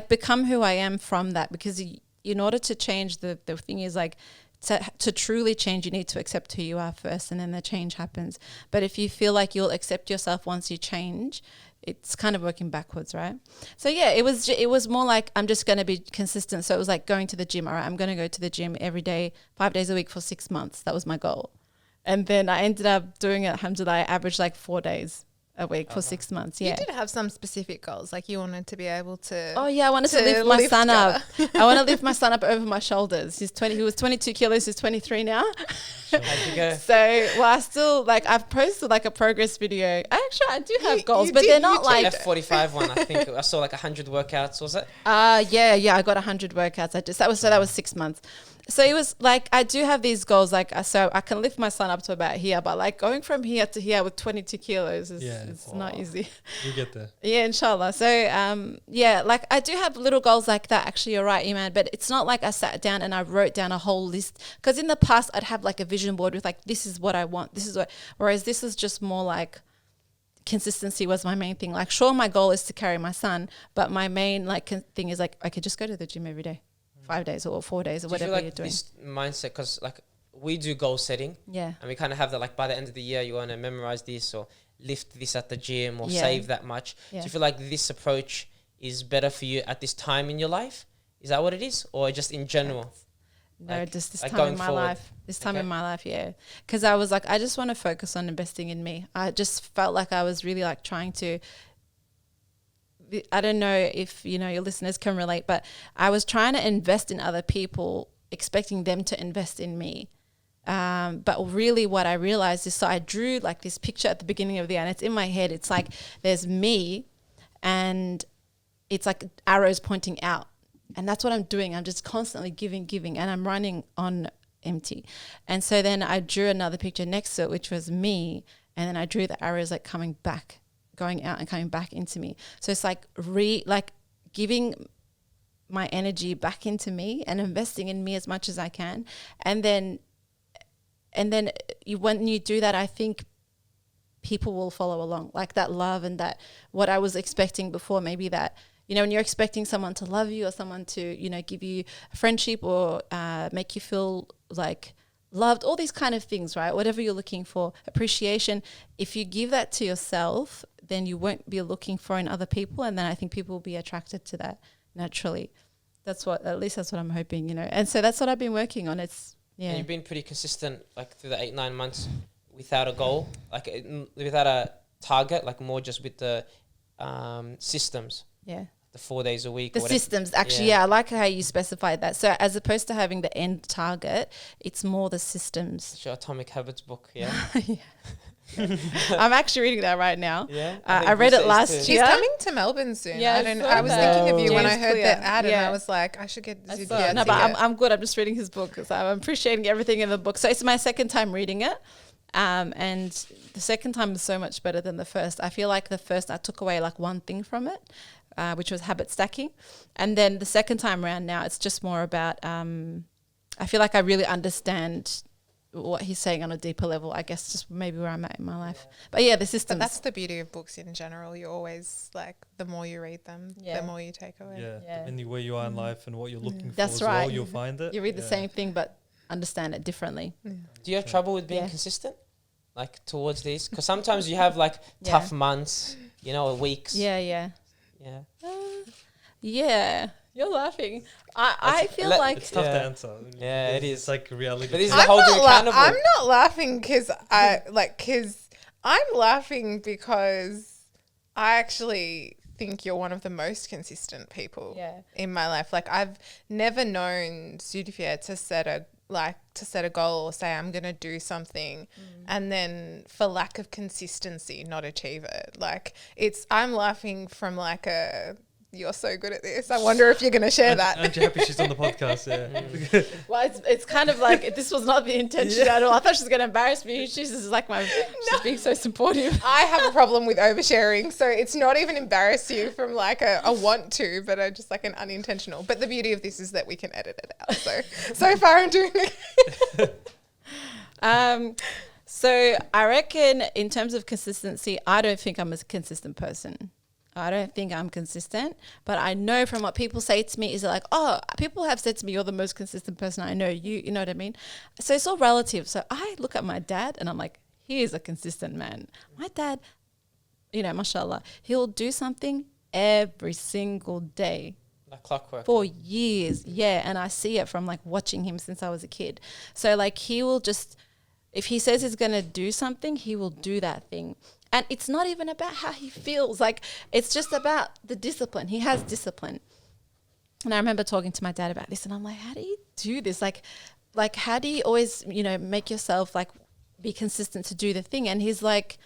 become who I am from that. Because in order to change, the thing is like, to truly change, you need to accept who you are first, and then the change happens. But if you feel like you'll accept yourself once you change, it's kind of working backwards, right? So yeah, it was more like, I'm just going to be consistent. So it was like going to the gym. All right, I'm going to go to the gym every day, 5 days a week for 6 months. That was my goal. And then I ended up doing it, alhamdulillah, I averaged like 4 days a week for 6 months. Yeah. You did have some specific goals, like you wanted to be able to. Oh yeah, I wanted to lift my son up. I want to lift my son up over my shoulders. He was 22 kilos. He's 23 now. How'd you go? So, well, I still I've posted like a progress video. Actually, I do have goals, but they're not like F45 one. I think I saw like 100 workouts. Was it? Yeah. I got 100 workouts. That was 6 months. So it was like, I do have these goals, like, so I can lift my son up to about here, but like going from here to here with 22 kilos is it's not easy. You get there. Yeah, inshallah. So, like I do have little goals like that. Actually, you're right, Iman, but it's not like I sat down and I wrote down a whole list. Because in the past, I'd have like a vision board with like, this is what I want. Whereas this is just more like, consistency was my main thing. Like, sure, my goal is to carry my son, but my main thing is like, I could just go to the gym every day. 5 days or 4 days or whatever you're doing. This mindset, because like we do goal setting, and we kind of have that, like by the end of the year you want to memorize this or lift this at the gym or save that much. Do you feel like this approach is better for you at this time in your life? Is that what it is, or just in general? No, just this time in my life. This time in my life, yeah. Because I was like, I just want to focus on investing in me. I just felt like I was really like trying to. I don't know if, your listeners can relate, but I was trying to invest in other people, expecting them to invest in me. But really what I realized is, so I drew like this picture at the beginning of the year, and it's in my head. It's like there's me and it's like arrows pointing out. And that's what I'm doing. I'm just constantly giving, and I'm running on empty. And so then I drew another picture next to it, which was me. And then I drew the arrows like coming back, going out and coming back into me. So it's like giving my energy back into me and investing in me as much as I can. And then when you do that, I think people will follow along, like that love and that what I was expecting before, maybe that, when you're expecting someone to love you or someone to, give you a friendship or make you feel like loved, all these kind of things, right? Whatever you're looking for, appreciation. If you give that to yourself, then you won't be looking for in other people. And then I think people will be attracted to that naturally. At least that's what I'm hoping, And so that's what I've been working on. And you've been pretty consistent, like through the 8-9 months without a goal, like without a target, like more just with the systems. Yeah. The 4 days a week. The systems, actually, I like how you specified that. So as opposed to having the end target, it's more the systems. It's your Atomic Habits book, yeah. I'm actually reading that right now. Yeah, I read it last year. She's coming to Melbourne soon. Yeah, I was thinking of you when I heard clear. that ad, and I was like, I should get Zulfiye. No, but I'm good. I'm just reading his book. So I'm appreciating everything in the book. So it's my second time reading it. And the second time is so much better than the first. I feel like the first I took away like one thing from it, which was habit stacking. And then the second time around now, it's just more about, I feel like I really understand what he's saying on a deeper level, I guess, just maybe where I'm at in my life. But yeah, the systems. But that's the beauty of books in general. You're always like, the more you read them, the more you take away. Yeah, depending where you are in life and what you're looking for that's as right. well, you'll find it. You read the same thing, but understand it differently. Do you have trouble with being consistent, like towards these? Because sometimes you have like tough months, or weeks. Yeah. You're laughing. I feel like it's tough to answer. Yeah, it is. It's like reality. But this is holding you accountable. I'm not laughing because I'm laughing because I actually think you're one of the most consistent people in my life. Like, I've never known Zulfiye to set a goal or say I'm going to do something and then for lack of consistency not achieve it. Like, I'm laughing from like you're so good at this. I wonder if you're going to share that. Aren't you happy she's on the podcast? Yeah. Well, it's kind of like, this was not the intention at all. I thought she was going to embarrass me. She's just like she's being so supportive. I have a problem with oversharing, so it's not even embarrass you from like a want to, but just like an unintentional. But the beauty of this is that we can edit it out. So far I'm doing it. So I reckon in terms of consistency, I don't think I'm a consistent person. I don't think I'm consistent, but I know from what people say to me is like, oh, people have said to me, you're the most consistent person I know. You know what I mean? So it's all relative. So I look at my dad and I'm like, he is a consistent man. My dad, mashallah, he'll do something every single day. Like clockwork. For years. Yeah. And I see it from like watching him since I was a kid. So like he will just if he says he's going to do something, he will do that thing. And it's not even about how he feels. Like, it's just about the discipline. He has discipline. And I remember talking to my dad about this, and I'm like, how do you do this? Like how do you always, make yourself like be consistent to do the thing? And he's like,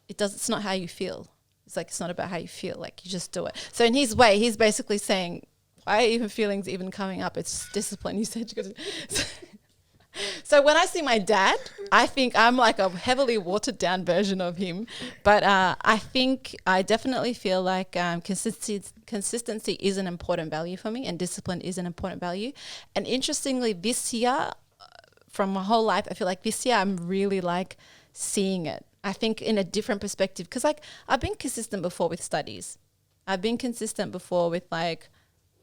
it's not how you feel. It's like, it's not about how you feel. Like, you just do it. So in his way, he's basically saying, why are even feelings even coming up? It's just discipline. You said you got to. So when I see my dad, I think I'm like a heavily watered down version of him. But I definitely feel like consistency is an important value for me, and discipline is an important value. And interestingly, this year, from my whole life, I feel like this year I'm really like seeing it. I think in a different perspective, because like I've been consistent before with studies. I've been consistent before with like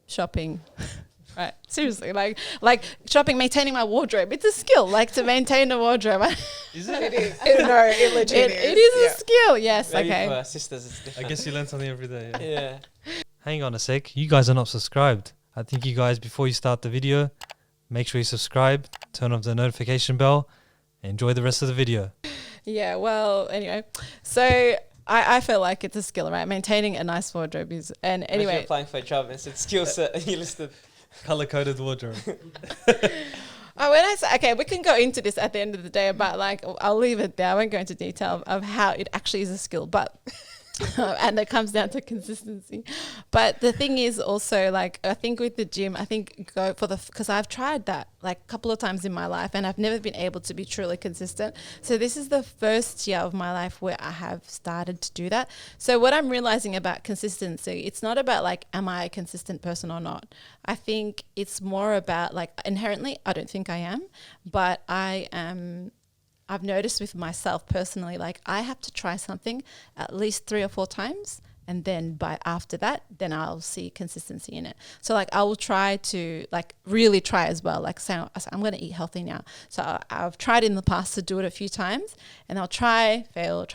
shopping. Right, seriously, like shopping, maintaining my wardrobe. It's a skill, like to maintain a wardrobe. Is it? It is. No, it legit is. It is a skill, yes. Maybe okay. for sisters, it's different. I guess you learn something every day. Yeah. Hang on a sec. You guys are not subscribed. I think you guys, before you start the video, make sure you subscribe, turn off the notification bell, and enjoy the rest of the video. Yeah, well, anyway. So I feel like it's a skill, right? Maintaining a nice wardrobe is, and Imagine anyway. you're applying for a job and said skill set and you listed. Color-coded wardrobe. Oh, when I say, okay, we can go into this at the end of the day about like, I'll leave it there. I won't go into detail of how it actually is a skill, but, and it comes down to consistency. But the thing is also like, I think with the gym, I think because I've tried that like a couple of times in my life and I've never been able to be truly consistent. So this is the first year of my life where I have started to do that. So what I'm realizing about consistency, it's not about like, am I a consistent person or not? I think it's more about like inherently, I don't think I am, but I am. I've noticed with myself personally, like I have to try something at least 3 or 4 times. And then after that, then I'll see consistency in it. So like I will try to like really try as well. Like say I'm going to eat healthy now. So I've tried in the past to do it a few times and I'll try, fail.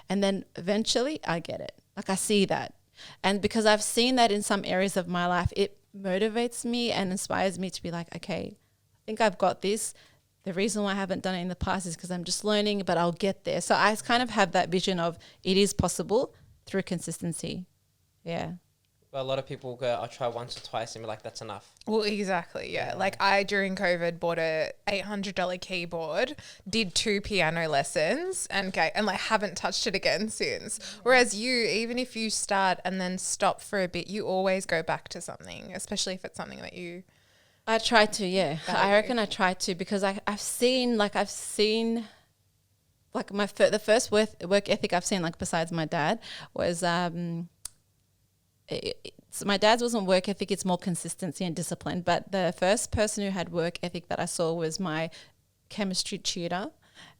And then eventually I get it. Like I see that. And because I've seen that in some areas of my life, it motivates me and inspires me to be like, okay, I think I've got this. The reason why I haven't done it in the past is because I'm just learning, but I'll get there. So I kind of have that vision of it is possible through consistency. Yeah. Well, a lot of people go, I'll try once or twice and be like, that's enough. Well, exactly, yeah. Like I, during COVID, bought a $800 keyboard, did 2 piano lessons and like haven't touched it again since. Whereas you, even if you start and then stop for a bit, you always go back to something, especially if it's something that you... I try to, yeah. value. I reckon I try to because I've seen like the first work ethic I've seen like besides my dad was my dad's wasn't work ethic, it's more consistency and discipline. But the first person who had work ethic that I saw was my chemistry tutor.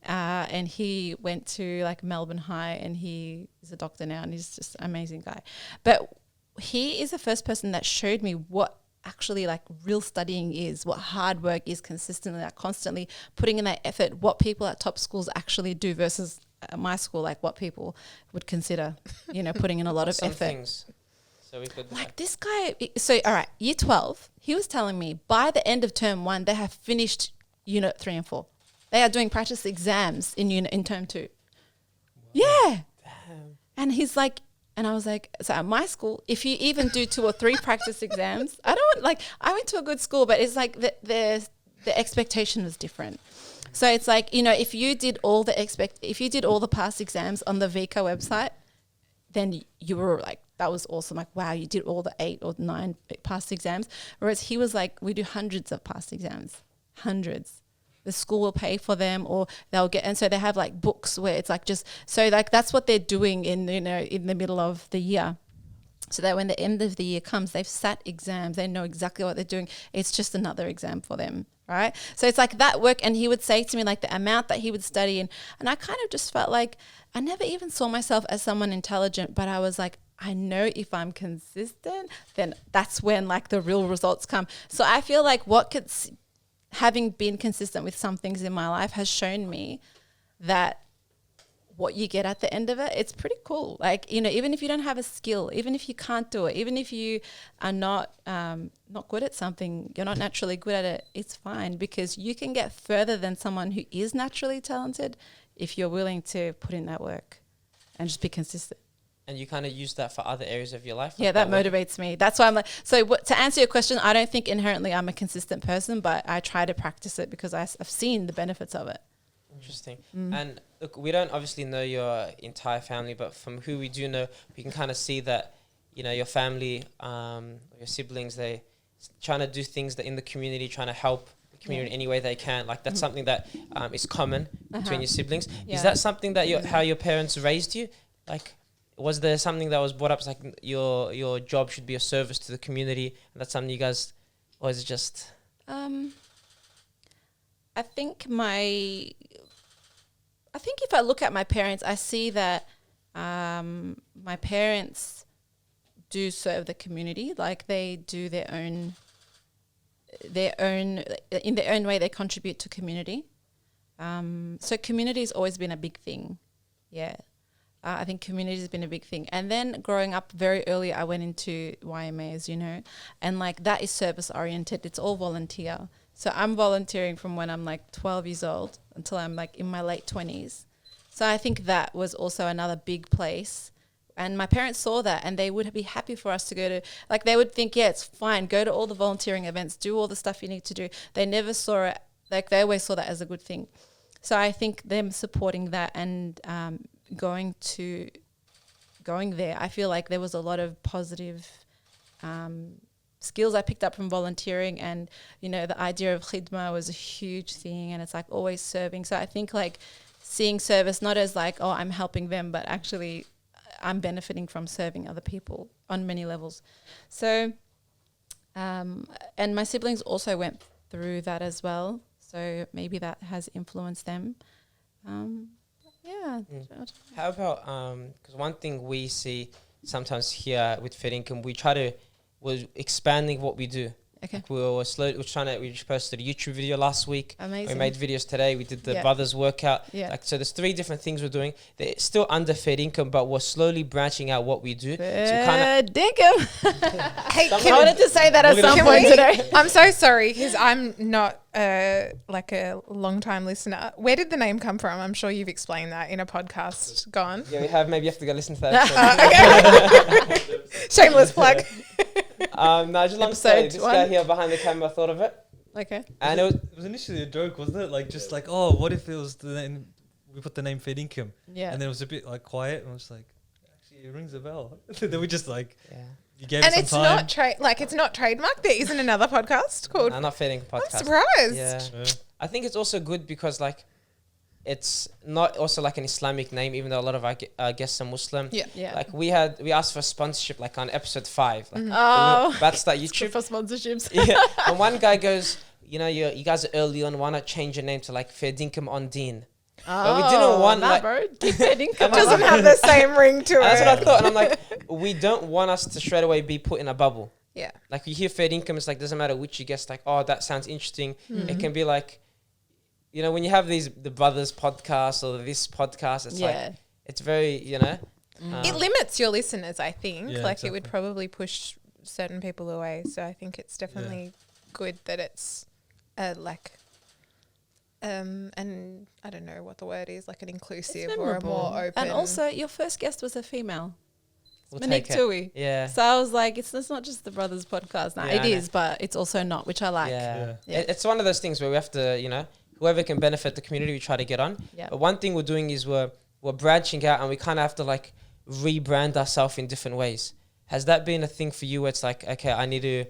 And he went to like Melbourne High and he is a doctor now and he's just an amazing guy. But he is the first person that showed me what actually like real studying is, what hard work is, consistently, like constantly putting in that effort, what people at top schools actually do versus my school, like what people would consider, putting in a lot of Some effort. things. So we could Like this guy, so all right, year 12, he was telling me by the end of term 1, they have finished unit 3 and 4. They are doing practice exams in term 2. Wow. Yeah. Damn. And he's like, and I was like, so at my school, if you even do 2 or 3 practice exams, I went to a good school, but it's like the expectation was different. So it's like, if you did all the past exams on the VICA website, then you were like, that was awesome. Like, wow, you did all the 8 or 9 past exams. Whereas he was like, we do hundreds of past exams, hundreds. The school will pay for them or they'll get, and so they have like books where it's like just, so like that's what they're doing in the middle of the year. So that when the end of the year comes, they've sat exams, they know exactly what they're doing. It's just another exam for them, right? So it's like that work. And he would say to me like the amount that he would study and I kind of just felt like I never even saw myself as someone intelligent, but I was like, I know if I'm consistent, then that's when like the real results come. So I feel like having been consistent with some things in my life has shown me that what you get at the end of it, it's pretty cool. Like, you know, even if you don't have a skill, even if you can't do it, even if you are not good at something, you're not naturally good at it, it's fine, because you can get further than someone who is naturally talented if you're willing to put in that work and just be consistent. And you kind of use that for other areas of your life? Yeah, that motivates me. That's why I'm like, so to answer your question, I don't think inherently I'm a consistent person, but I try to practice it because I've seen the benefits of it. Interesting. And look, we don't obviously know your entire family, but from who we do know, we can kind of see that, you know, your family, your siblings, they trying to do things that in the community, trying to help the community any way they can. Like that's something that is common between your siblings. Yeah. Is that something that how your parents raised you? Like, was there something that was brought up as like your job should be a service to the community, and that's something you guys, or is it just? I think if I look at my parents, I see that my parents do serve the community. Like they do in their own way, they contribute to community. So community has always been a big thing. Yeah. I think community has been a big thing. And then growing up very early, I went into YMAs, you know, and like that is service oriented. It's all volunteer. So I'm volunteering from when I'm like 12 years old until I'm like in my late 20s. So I think that was also another big place. And my parents saw that and they would be happy for us to go to, like they would think, yeah, it's fine. Go to all the volunteering events, do all the stuff you need to do. They never saw it, like they always saw that as a good thing. So I think them supporting that and going there, I feel like there was a lot of positive skills I picked up from volunteering, and you know the idea of khidma was a huge thing, and it's like always serving. So I think like seeing service not as like, oh, I'm helping them, but actually I'm benefiting from serving other people on many levels. So and my siblings also went through that as well, so maybe that has influenced them. Yeah. How about because one thing we see sometimes here with Fair Income, we're expanding what we do. Okay. Like we just posted a YouTube video last week. Amazing. We made videos today. We did the brothers workout. Yeah. Like, so there's 3 different things we're doing. They're still under Fair Income, but we're slowly branching out what we do. Fair Income. Hey, I wanted to say that at some point today. I'm so sorry because I'm not like a long time listener. Where did the name come from? I'm sure you've explained that in a podcast gone. Yeah, we have. Maybe you have to go listen to that. Okay. Shameless plug. No, just long story. This guy here behind the camera thought of it. Okay. And it was initially a joke, wasn't it? Like just like, oh, what if it was the name? We put the name Fair Income. Yeah. And then it was a bit like quiet, and I was like, actually, it rings a bell. Then we just like, you gave and it some time. It's not trademarked. There isn't another podcast called. No, not Fair Income podcast. I'm surprised. Yeah. I think it's also good because like, it's not also like an Islamic name, even though a lot of our guests are Muslim. Yeah. Like we asked for sponsorship like on episode 5. Like, about to start YouTube. For sponsorships. Yeah. And one guy goes, you know, you guys are early on. Why not change your name to like Fair Income on Deen? But we didn't want like. Bro. Fair Income doesn't have the same ring to it. That's what I thought, and I'm like, we don't want us to straight away be put in a bubble. Yeah. Like you hear Fair Income, it's like doesn't matter which you guess. Like, oh, that sounds interesting. It can be like. You know, when you have the brothers podcast or this podcast, it's like, it's very, you know. It limits your listeners, I think. Yeah, like exactly. it would probably push certain people away. So I think it's definitely good that it's and I don't know what the word is, like an inclusive or a more open. And also your first guest was a female. We'll Monique Tui. Yeah. So I was like, it's not just the brothers podcast. No, it is, but it's also not, which I like. Yeah. It's one of those things where we have to, you know, whoever can benefit the community, we try to get on. Yeah. But one thing we're doing is we're branching out, and we kind of have to like rebrand ourselves in different ways. Has that been a thing for you where it's like, okay, I need to...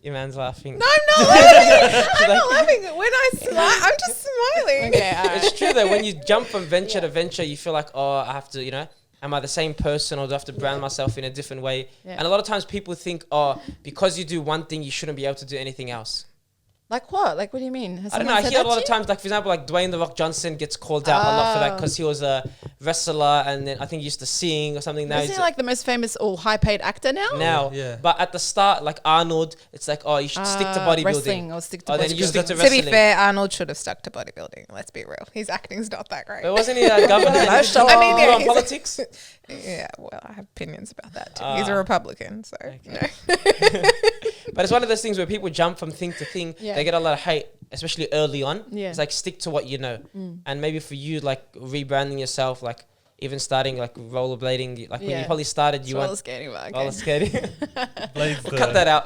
your man's laughing. No, I'm not laughing. I'm not laughing. When I smile, I'm just smiling. Okay, It's true though, when you jump from venture to venture, you feel like, oh, I have to, you know, am I the same person or do I have to brand myself in a different way? Yeah. And a lot of times people think, oh, because you do one thing, you shouldn't be able to do anything else. Like what? Like what do you mean? Has I don't know. someone I said hear a that lot to of you? times, like for example, like Dwayne the Rock Johnson gets called out a lot for that because he was a wrestler and then I think he used to sing or something. Now Isn't he's he like the most famous or high-paid actor now? now. Yeah. But at the start, like Arnold, it's like, oh, you should stick to bodybuilding. Wrestling or stick to Oh, then bodybuilding. you stick to To wrestling. be fair, Arnold should have stuck to bodybuilding. Let's be real. His acting's not that great. But wasn't he a governor? I mean, yeah, on he's- politics. Yeah, well, I have opinions about that too. He's a Republican, so no. But it's one of those things where people jump from thing to thing. Yeah. They get a lot of hate, especially early on. Yeah. It's like stick to what you know. And maybe for you, like rebranding yourself, like even starting like rollerblading, like when you Yeah. probably started, you roller went skating, but roller okay. skating. Blades We'll cut that out.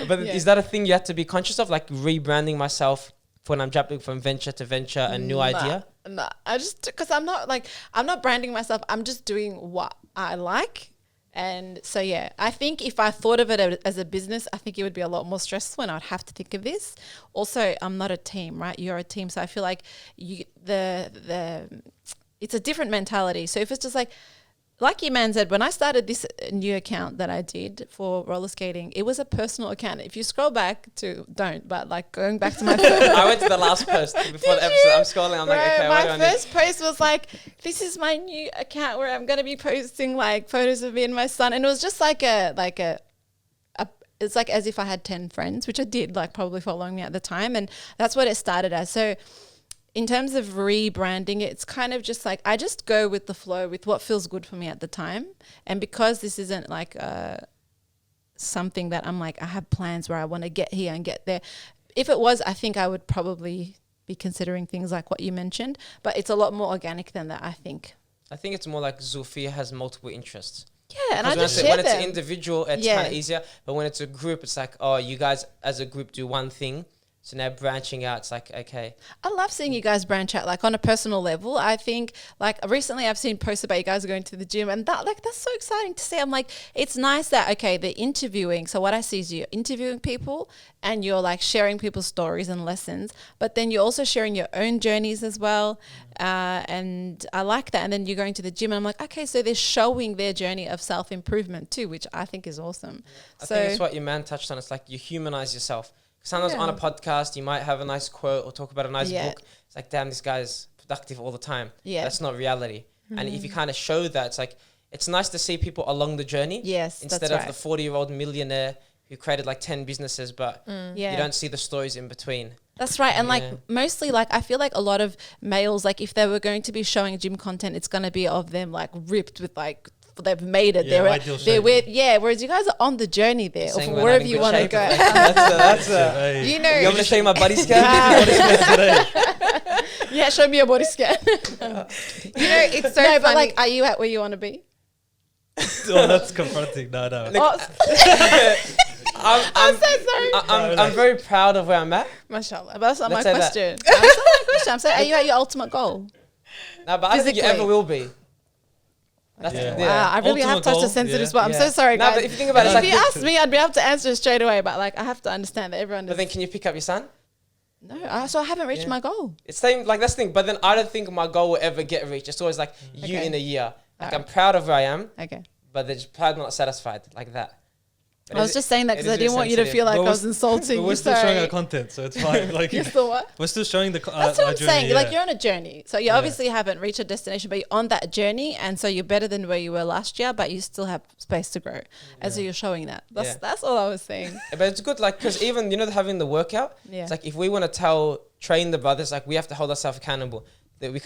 But Yeah. is that a thing you have to be conscious of, like rebranding myself when I'm jumping from venture to venture, a new idea? Nah, I just because I'm not branding myself. I'm just doing what I like, and so yeah, I think if I thought of it as a business, I think it would be a lot more stressful, and I'd have to think of this. Also, I'm not a team, right? You're a team, so I feel like it's a different mentality. So if it's just like Iman said, when I started this new account that I did for roller skating, it was a personal account. If you scroll back to, but like going back to my I went to the last post before the episode. I'm scrolling. I'm like, okay, what do I my need? first post was like, this is my new account where I'm going to be posting like photos of me and my son. And it was just like it's like as if I had 10 friends, which I did, like probably following me at the time. And that's what it started as. So in terms of rebranding it, it's kind of just like I just go with the flow with what feels good for me at the time. And because this isn't like something that I'm like, I have plans where I want to get here and get there. If it was, I think I would probably be considering things like what you mentioned, but it's a lot more organic than that, I think. I think it's more like Zulfiye has multiple interests. Yeah, and I just when share it's an them. individual, it's kind of easier. But when it's a group, it's like, oh, you guys as a group do one thing. So now branching out, it's like, okay. I love seeing you guys branch out, like on a personal level. I think, like recently, I've seen posts about you guys going to the gym, and that's so exciting to see. I'm like, it's nice that they're interviewing. So what I see is you're interviewing people, and you're like sharing people's stories and lessons, but then you're also sharing your own journeys as well. And I like that. And then you're going to the gym, and I'm like, okay, so they're showing their journey of self improvement too, which I think is awesome. I think it's what your man touched on. It's like you humanize yourself. Sometimes on a podcast, you might have a nice quote or talk about a nice book. It's like, damn, this guy's productive all the time. Yeah. That's not reality. And if you kind of show that, it's like, it's nice to see people along the journey. Yes, instead of the 40-year-old millionaire who created like 10 businesses, but you don't see the stories in between. That's right. And like mostly like I feel like a lot of males, like if they were going to be showing gym content, it's going to be of them like ripped with like they've made it. They're with whereas you guys are on the journey there or wherever you want to go. You know, you want me to show you my body scan? Yeah, show me your body scan. You know, it's so funny. But like, are you at where you want to be? Oh, that's confronting. No. I'm so sorry. I'm very proud of where I'm at. Mashallah. But that's not my question. That's not my question. I'm saying, are you at your ultimate goal? No, but I don't think you ever will be. Wow, I really have touched a sensitive spot. I'm so sorry, guys. But if you think about it, if you asked me, I'd be able to answer it straight away. But like, I have to understand that everyone. But then, can you pick up your son? No, so I haven't reached my goal. It's same like that's the thing. But then I don't think my goal will ever get reached. It's always like you in a year. Like I'm proud of where I am. Okay. But they're just proud, not satisfied, like that. But I was just saying that because I didn't want you to feel like I was insulting you. We're still showing our content, so it's fine. Like you're still what? We're still showing the. That's what I'm saying. Yeah. Like you're on a journey, so you obviously haven't reached a destination, but you're on that journey, and so you're better than where you were last year, but you still have space to grow, and so you're showing that. That's all I was saying. But it's good, like because even having the workout, it's like if we want to train the brothers, like we have to hold ourselves accountable.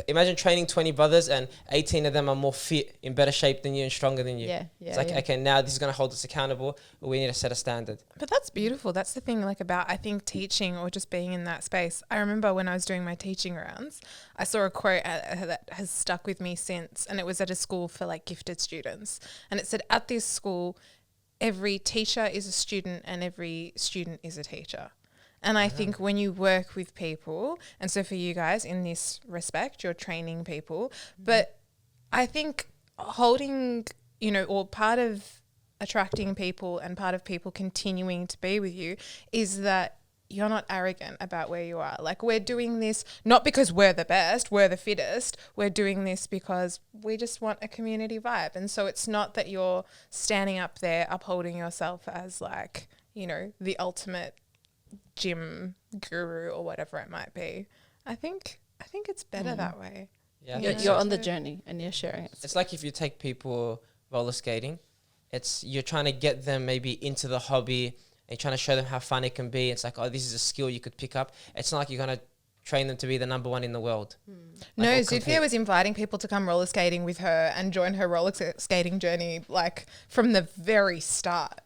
Imagine training 20 brothers and 18 of them are more fit, in better shape than you and stronger than you. It's like, okay, now this is going to hold us accountable, but we need to set a standard. But that's beautiful. That's the thing like about, I think, teaching or just being in that space. I remember when I was doing my teaching rounds, I saw a quote that has stuck with me since, and it was at a school for like gifted students. And it said, at this school, every teacher is a student and every student is a teacher. And I think when you work with people, and so for you guys in this respect, you're training people, but I think holding, or part of attracting people and part of people continuing to be with you is that you're not arrogant about where you are. Like we're doing this not because we're the best, we're the fittest. We're doing this because we just want a community vibe. And so it's not that you're standing up there upholding yourself as like, the ultimate gym guru or whatever it might be. I think it's better that way. Yeah, You're on the journey and you're sharing it. It's like if you take people roller skating, you're trying to get them maybe into the hobby and you're trying to show them how fun it can be. It's like, oh, this is a skill you could pick up. It's not like you're going to train them to be the number one in the world. No, Zulfiye was inviting people to come roller skating with her and join her roller skating journey, like from the very start,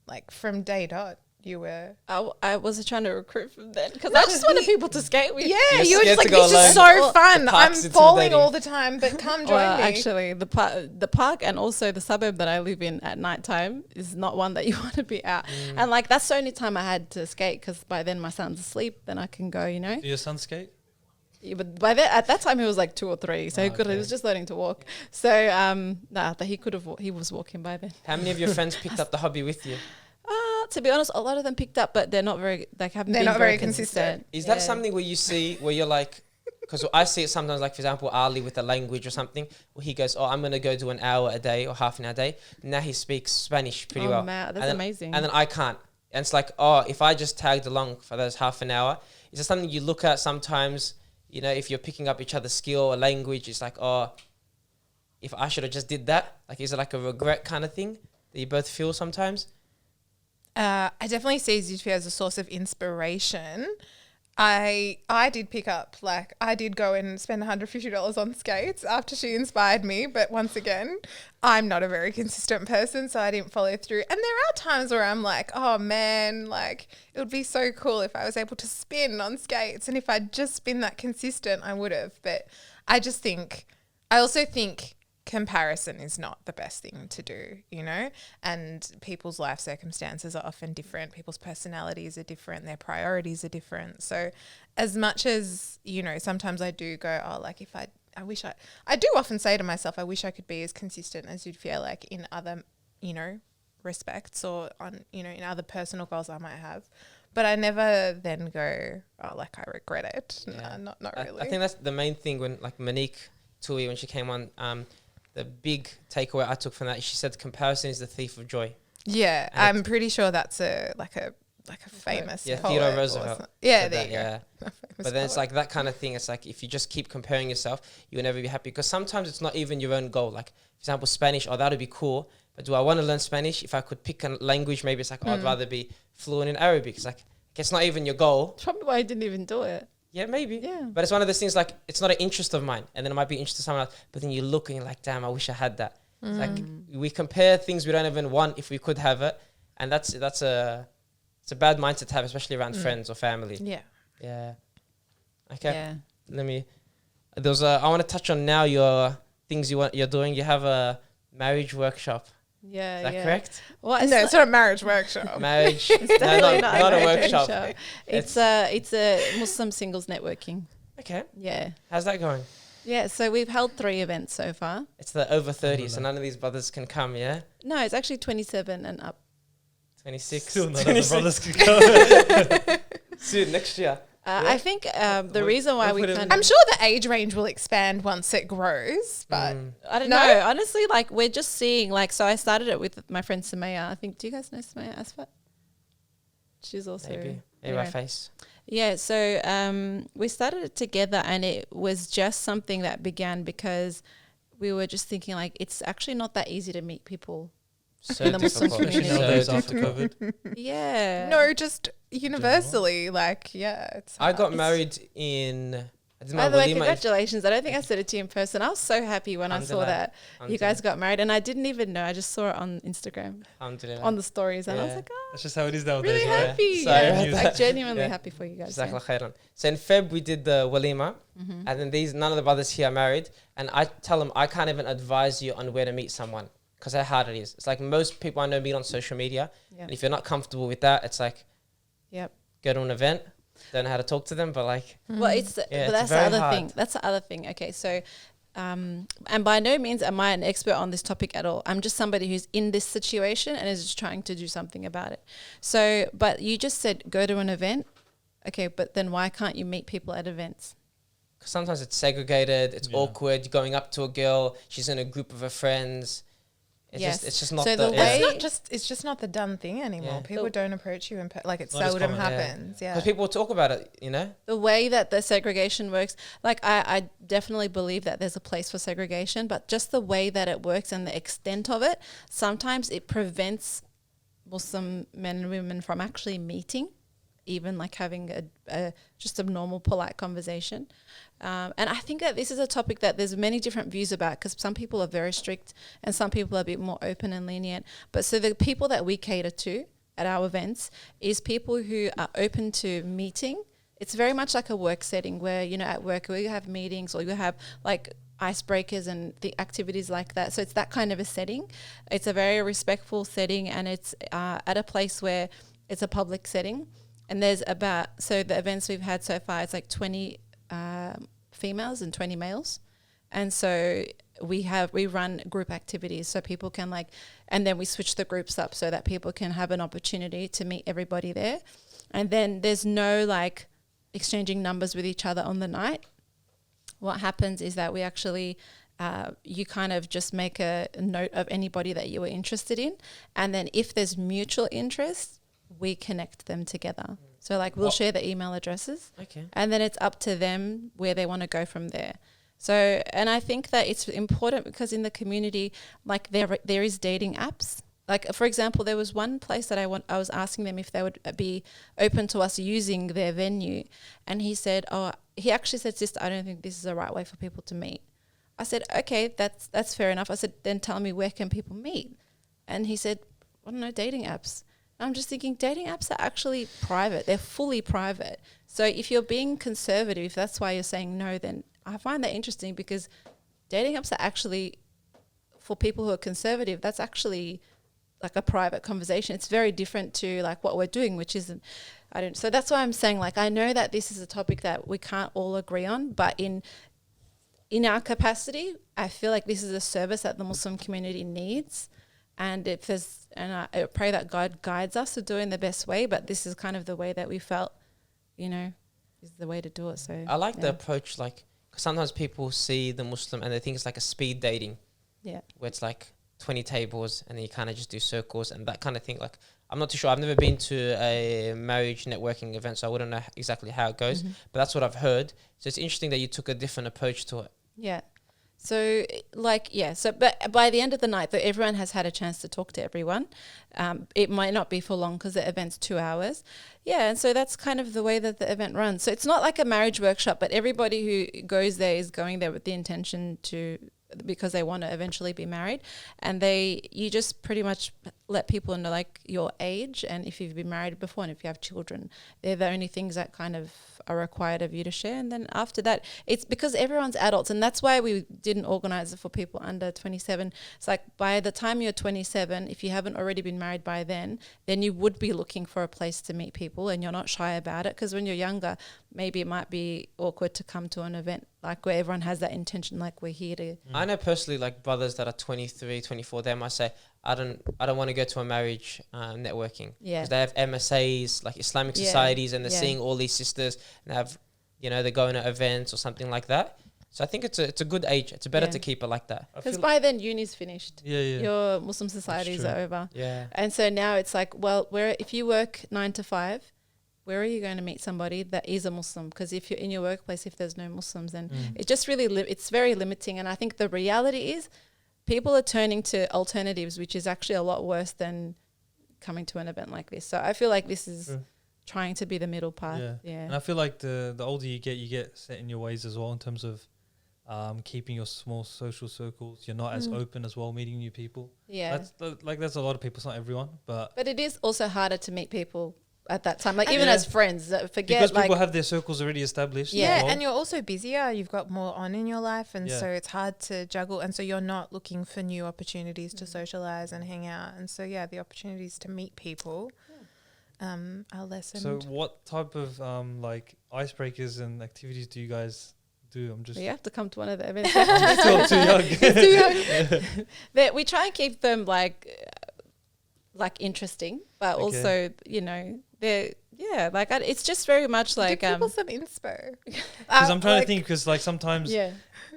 like from day dot. You were. I was trying to recruit from then because I just wanted people to skate with. Yeah, you were scared just like, to go this is alone. so fun. I'm park's falling intimidating. all the time, but come join Well, me. actually, the park and also the suburb that I live in at nighttime is not one that you want to be out. And like that's the only time I had to skate because by then my son's asleep. Then I can go, Do your son skate? Yeah, but by then at that time he was like 2 or 3, so he was just learning to walk. So he was walking by then. How many of your friends picked up the hobby with you? To be honest, a lot of them picked up, but they're not very haven't They're been not very very consistent. Is that something where you see, where you're like, because I see it sometimes, like for example, Ali with a language or something, where he goes, oh, I'm going to go do an hour a day or half an hour a day. Now he speaks Spanish pretty well. Man, that's And then- amazing. And then I can't. And it's like, oh, if I just tagged along for those half an hour, is there something you look at sometimes, you know, if you're picking up each other's skill or language, it's like, oh, if I should have just did that? Like, is it like a regret kind of thing that you both feel sometimes? I definitely see Zulfiye as a source of inspiration. I did pick up, like, I did go and spend $150 on skates after she inspired me. But once again, I'm not a very consistent person, so I didn't follow through. And there are times where I'm like, oh man, like, it would be so cool if I was able to spin on skates. And if I'd just been that consistent, I would have. But I also think comparison is not the best thing to do, you know, and people's life circumstances are often different. People's personalities are different. Their priorities are different. So as much as, you know, sometimes I do go, oh, like if I do often say to myself, I wish I could be as consistent as you'd feel like in other, you know, respects or on, you know, in other personal goals I might have. But I never then go, oh, like I regret it. Yeah. No, not really. I think that's the main thing when, like Monique Tui, when she came on, the big takeaway I took from that, she said comparison is the thief of joy. Yeah, And I'm pretty sure that's a famous Yeah, poet Theodore or Roosevelt. something. Yeah, said there that, you go. yeah. A famous But then it's poet. like that kind of thing. It's like if you just keep comparing yourself, you'll never be happy. Because sometimes it's not even your own goal. Like, for example, Spanish, oh, that would be cool. But do I want to learn Spanish? If I could pick a language, maybe it's like, oh, I'd rather be fluent in Arabic. It's like, it's not even your goal. It's probably why I didn't even do it. Yeah, maybe. Yeah. But it's one of those things like, it's not an interest of mine. And then it might be interest to someone else. But then you look and you're like, damn, I wish I had that. It's like we compare things we don't even want if we could have it. And it's a bad mindset to have, especially around friends or family. Yeah. Yeah. Okay. Yeah. I want to touch on now your things you're doing. You have a marriage workship. Yeah. Is that yeah. correct? Well, No, it's not a marriage workshop. Marriage. definitely not a workshop. It's a Muslim singles networking. Okay. Yeah. How's that going? Yeah. So we've held 3 events so far. It's the over 30, so none of these brothers can come, yeah? No, it's actually 27 and up. 26. Still not 26. other brothers can go. Soon, next year. I think the We'll- reason why we'll we put it kind in- I'm sure the age range will expand once it grows, but I don't No? know. Honestly, like we're just seeing like so I started it with my friend Samaya. I think do you guys know Samaya Asfat? She's also Maybe my anyway. face. Yeah, so we started it together and it was just something that began because we were just thinking like it's actually not that easy to meet people. So In the Muslim difficult. Especially community. nowadays So after difficult. COVID. Yeah. no, just universally, like, yeah. It's I got hard. married I did my By the way, walima in- congratulations. I don't think I said it to you in person. I was so happy when I saw Alhamdulillah. that you guys got married and I didn't even know. I just saw it on Instagram, Alhamdulillah. on the stories and I was Yeah. like, oh, That's just how it is nowadays. really right? happy. Sorry Yeah, about like that. genuinely Yeah. happy for you guys. Jazakallah Yeah. khairan. So in Feb we did the walima, and then none of the brothers here are married, and I tell them I can't even advise you on where to meet someone because how hard it is. It's like most people I know meet on social media, Yeah. and if you're not comfortable with that, it's like Yep. go to an event, don't know how to talk to them, but like Well, it's Yeah, but it's that's the very other hard. thing. That's the other thing. Okay, so and by no means am I an expert on this topic at all. I'm just somebody who's in this situation and is just trying to do something about it. So, but you just said go to an event. Okay, but then why can't you meet people at events? 'cause sometimes it's segregated, it's Yeah. awkward. You're going up to a girl, she's in a group of her friends. It's just not So the the way- It's just not the done thing anymore. Yeah. People don't approach you like it Not as seldom common. happens. Yeah. because people talk about it, you know. the way that the segregation works, like I definitely believe that there's a place for segregation, but just the way that it works and the extent of it, sometimes it prevents Muslim men and women from actually meeting, even like having a just a normal polite conversation. And I think that this is a topic that there's many different views about, because some people are very strict and some people are a bit more open and lenient. But so the people that we cater to at our events is people who are open to meeting. It's very much like a work setting where, you know, at work where you have meetings or you have like icebreakers and the activities like that. So it's that kind of a setting. It's a very respectful setting, and it's at a place where it's a public setting. And there's so the events we've had so far, it's like 20 females and 20 males. And so we run group activities so people can and then we switch the groups up so that people can have an opportunity to meet everybody there. And then there's no like exchanging numbers with each other on the night. What happens is that we actually, you kind of just make a note of anybody that you were interested in. And then if there's mutual interest, we connect them together. So like we'll share the email addresses. Okay. And then it's up to them where they want to go from there. So, and I think that it's important because in the community, like there is dating apps. Like, for example, there was one place that I was asking them if they would be open to us using their venue. And he said, he actually said, sister, I don't think this is the right way for people to meet. I said, okay, that's fair enough. I said, then tell me, where can people meet? And he said, I don't know, dating apps. I'm just thinking dating apps are actually private. They're fully private. So if you're being conservative, if that's why you're saying no, then I find that interesting, because dating apps are actually, for people who are conservative, that's actually like a private conversation. It's very different to like what we're doing, which isn't, so that's why I'm saying, like, I know that this is a topic that we can't all agree on, but in our capacity, I feel like this is a service that the Muslim community needs. And I pray that God guides us to do it in the best way, but this is kind of the way that we felt, you know, is the way to do it. So I like the approach, like, because sometimes people see the Muslim and they think it's like a speed dating, where it's like 20 tables and then you kind of just do circles and that kind of thing. Like, I'm not too sure. I've never been to a marriage networking event, so I wouldn't know exactly how it goes. But that's what I've heard. So it's interesting that you took a different approach to it. Yeah. So but by the end of the night, though, everyone has had a chance to talk to everyone. It might not be for long because the event's 2 hours. Yeah, and so that's kind of the way that the event runs. So it's not like a marriage workshop, but everybody who goes there is going there with the intention because they want to eventually be married. And you just pretty much let people know like your age and if you've been married before and if you have children. They're the only things that kind of are required of you to share. And then after that, it's because everyone's adults, and that's why we didn't organize it for people under 27. It's like by the time you're 27, if you haven't already been married by then you would be looking for a place to meet people and you're not shy about it, because when you're younger, maybe it might be awkward to come to an event like where everyone has that intention, like we're here to. I know personally, like brothers that are 23, 24, they might say, I don't want to go to a marriage networking. Yeah. Because they have MSAs, like Islamic societies, and they're seeing all these sisters and they have, they're going to events or something like that. So I think it's a good age. It's better to keep it like that. Because by then uni's finished. Yeah. Your Muslim societies are over. Yeah. And so now it's like, well, if you work 9 to 5, where are you going to meet somebody that is a Muslim? Because if you're in your workplace, if there's no Muslims, then it just really, it's very limiting. And I think the reality is people are turning to alternatives, which is actually a lot worse than coming to an event like this. So I feel like this is trying to be the middle path. Yeah. And I feel like the older you get set in your ways as well in terms of keeping your small social circles. You're not as open as well, meeting new people. Yeah. That's a lot of people. It's not everyone, but it is also harder to meet people at that time, like even as friends, because people have their circles already established. Yeah, and you're also busier. You've got more on in your life, and so it's hard to juggle. And so you're not looking for new opportunities to socialize and hang out. And so the opportunities to meet people are lessened. So what type of like icebreakers and activities do you guys do? You have to come to one of the events. I'm still too young. It's too young. We try and keep them like interesting, but also it's just very much like give people some inspo. Because I'm trying to think, because like sometimes